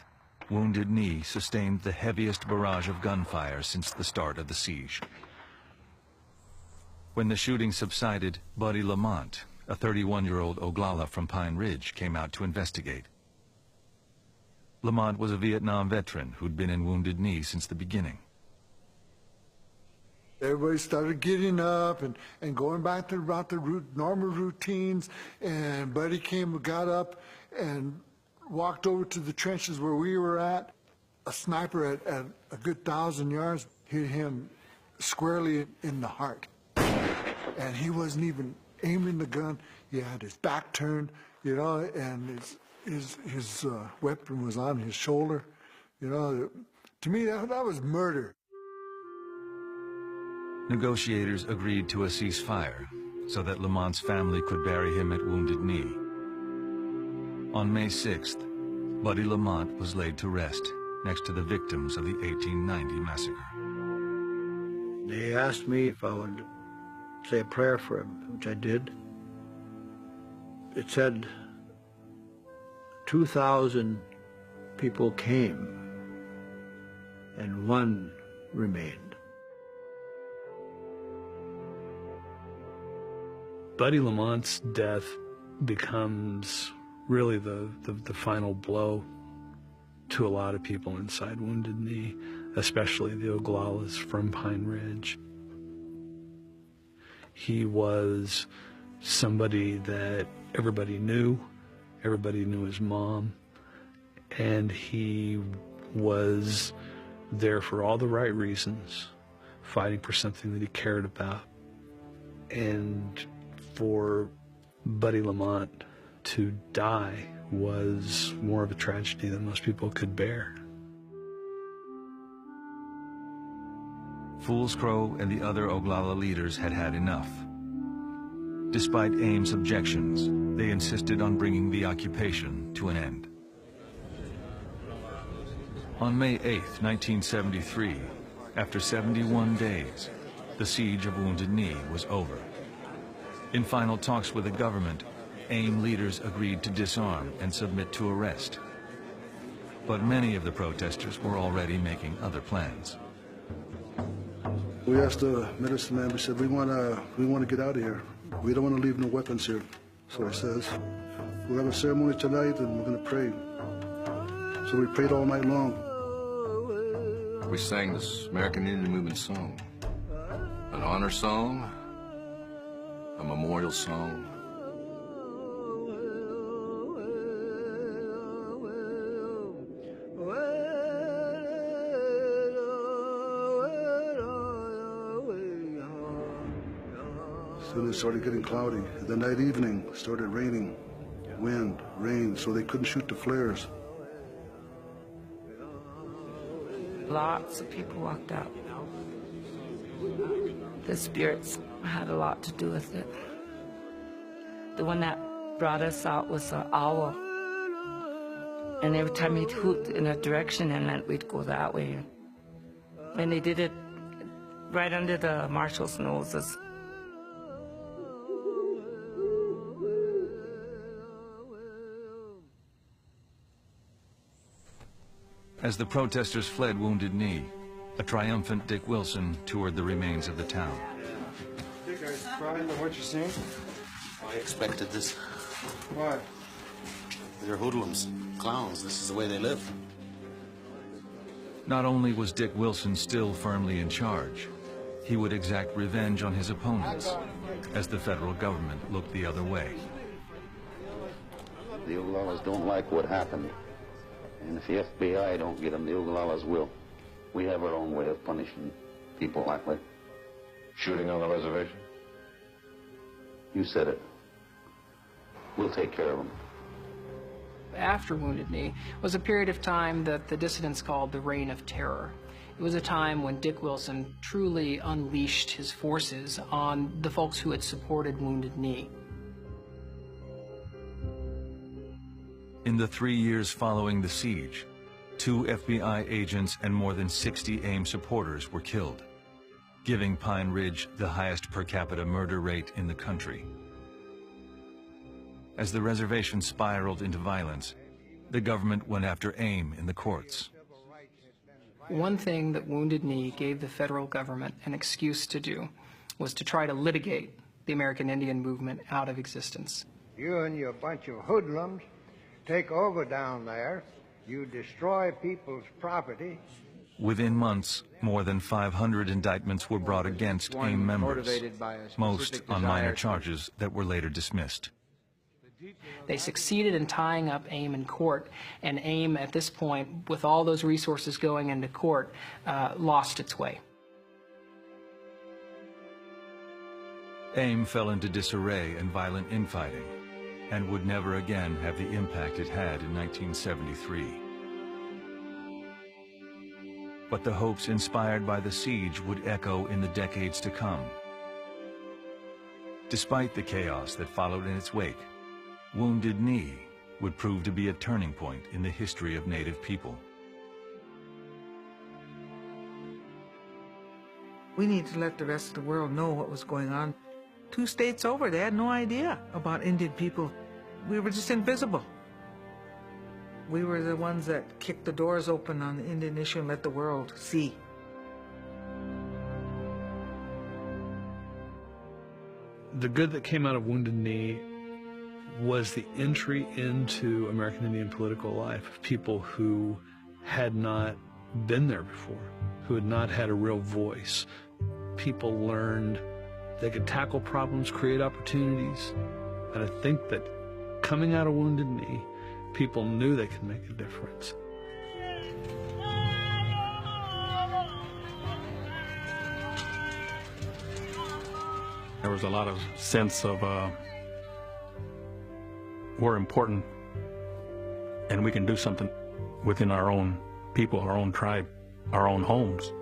Wounded Knee sustained the heaviest barrage of gunfire since the start of the siege. When the shooting subsided, Buddy Lamont, a 31-year-old Oglala from Pine Ridge, came out to investigate. Lamont was a Vietnam veteran who'd been in Wounded Knee since the beginning. Everybody started getting up and going back to about the normal routines, and Buddy got up and walked over to the trenches where we were at. A sniper at a good 1,000 yards hit him squarely in the heart. And he wasn't even aiming the gun. He had his back turned, you know, and his weapon was on his shoulder. You know, to me, that was murder. Negotiators agreed to a ceasefire so that Lamont's family could bury him at Wounded Knee. On May 6th, Buddy Lamont was laid to rest next to the victims of the 1890 massacre. They asked me if I would say a prayer for him, which I did. It said 2,000 people came and one remained. Buddy Lamont's death becomes really the final blow to a lot of people inside Wounded Knee, especially the Oglalas from Pine Ridge. He was somebody that everybody knew his mom, and he was there for all the right reasons, fighting for something that he cared about. And for Buddy Lamont to die was more of a tragedy than most people could bear. Fool's Crow and the other Oglala leaders had had enough. Despite AIM's objections, they insisted on bringing the occupation to an end. On May 8th, 1973, after 71 days, the siege of Wounded Knee was over. In final talks with the government, AIM leaders agreed to disarm and submit to arrest. But many of the protesters were already making other plans. We asked the medicine man, we said, we want to get out of here. We don't want to leave no weapons here. So he says, we'll have a ceremony tonight and we're going to pray. So we prayed all night long. We sang this American Indian Movement song. An honor song, a memorial song. Soon it started getting cloudy. The night evening started raining. Wind, rain, so they couldn't shoot the flares. Lots of people walked out. The spirits had a lot to do with it. The one that brought us out was an owl. And every time he'd hoot in a direction, and then we'd go that way. And they did it right under the marshals' noses. As the protesters fled Wounded Knee, a triumphant Dick Wilson toured the remains of the town. Dick, are you surprised at what you're seeing? I expected this. Why? They're hoodlums, clowns. This is the way they live. Not only was Dick Wilson still firmly in charge, he would exact revenge on his opponents as the federal government looked the other way. The Oglalas don't like what happened. And if the FBI don't get them, the Oglalas will. We have our own way of punishing people like that. Shooting on the reservation? You said it. We'll take care of them. After Wounded Knee was a period of time that the dissidents called the Reign of Terror. It was a time when Dick Wilson truly unleashed his forces on the folks who had supported Wounded Knee. In the 3 years following the siege, 2 FBI agents and more than 60 AIM supporters were killed, giving Pine Ridge the highest per capita murder rate in the country. As the reservation spiraled into violence, the government went after AIM in the courts. One thing that Wounded Knee gave the federal government an excuse to do was to try to litigate the American Indian movement out of existence. You and your bunch of hoodlums take over down there, you destroy people's property. Within months, more than 500 indictments were brought against AIM members, most on minor charges that were later dismissed. They succeeded in tying up AIM in court, and AIM at this point, with all those resources going into court, lost its way. AIM fell into disarray and violent infighting, and would never again have the impact it had in 1973. But the hopes inspired by the siege would echo in the decades to come. Despite the chaos that followed in its wake, Wounded Knee would prove to be a turning point in the history of Native people. We need to let the rest of the world know what was going on. 2 states over, they had no idea about Indian people. We were just invisible. We were the ones that kicked the doors open on the Indian issue and let the world see. The good that came out of Wounded Knee was the entry into American Indian political life of people who had not been there before, who had not had a real voice. People learned they could tackle problems, create opportunities, and I think that coming out of Wounded Knee, people knew they could make a difference. There was a lot of sense of we're important and we can do something within our own people, our own tribe, our own homes.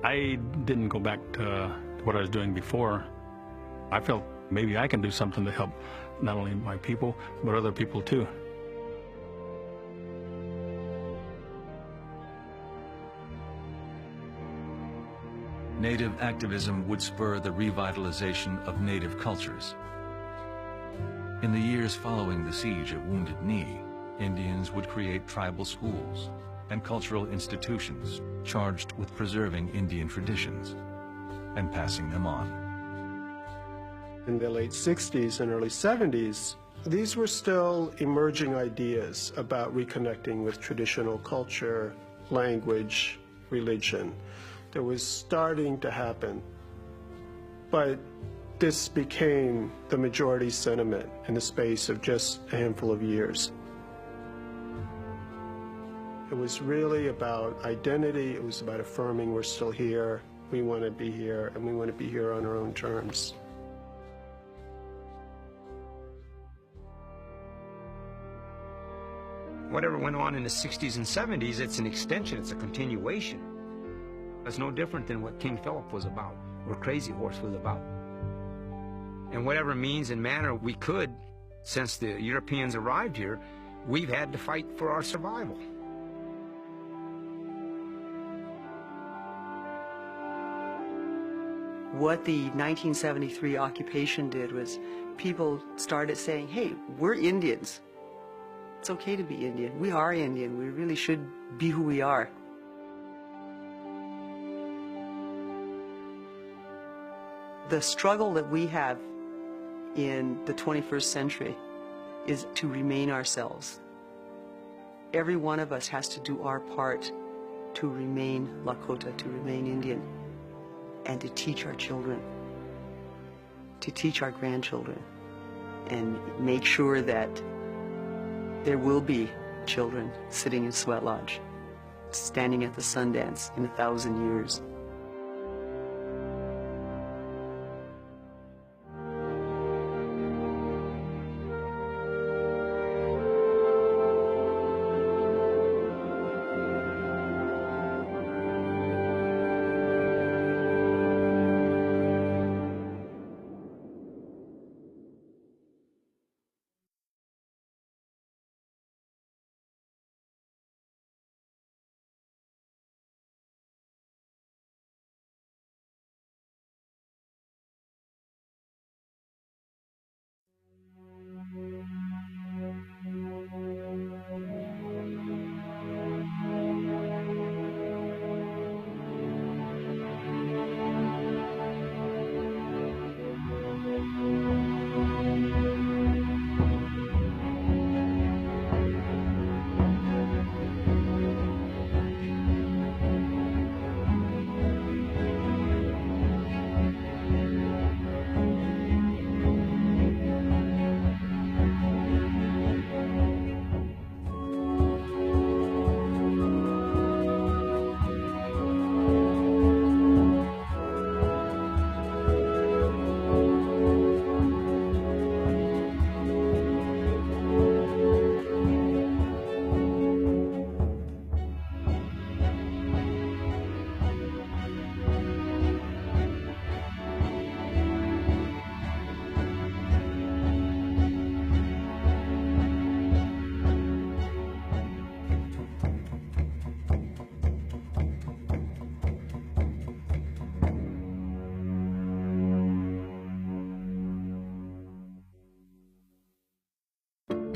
I didn't go back to what I was doing before. I felt maybe I can do something to help not only my people, but other people too. Native activism would spur the revitalization of native cultures. In the years following the siege at Wounded Knee, Indians would create tribal schools and cultural institutions charged with preserving Indian traditions and passing them on. In the late 60s and early 70s, these were still emerging ideas about reconnecting with traditional culture, language, religion. That was starting to happen. But this became the majority sentiment in the space of just a handful of years. It was really about identity. It was about affirming we're still here, we want to be here, and we want to be here on our own terms. Whatever went on in the 60s and 70s, it's an extension, it's a continuation. It's no different than what King Philip was about, or Crazy Horse was about. And whatever means and manner we could, since the Europeans arrived here, we've had to fight for our survival. What the 1973 occupation did was people started saying, hey, we're Indians. It's okay to be Indian. We are Indian. We really should be who we are. The struggle that we have in the 21st century is to remain ourselves. Every one of us has to do our part to remain Lakota, to remain Indian, and to teach our children, to teach our grandchildren, and make sure that there will be children sitting in Sweat Lodge, standing at the Sundance in 1,000 years.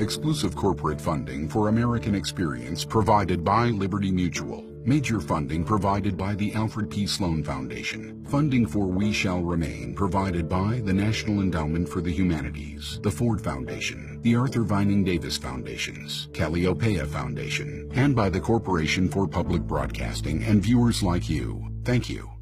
Exclusive corporate funding for American Experience provided by Liberty Mutual. Major funding provided by the Alfred P. Sloan Foundation. Funding for We Shall Remain provided by the National Endowment for the Humanities, the Ford Foundation, the Arthur Vining Davis Foundations, Calliopeia Foundation, and by the Corporation for Public Broadcasting and viewers like you. Thank you.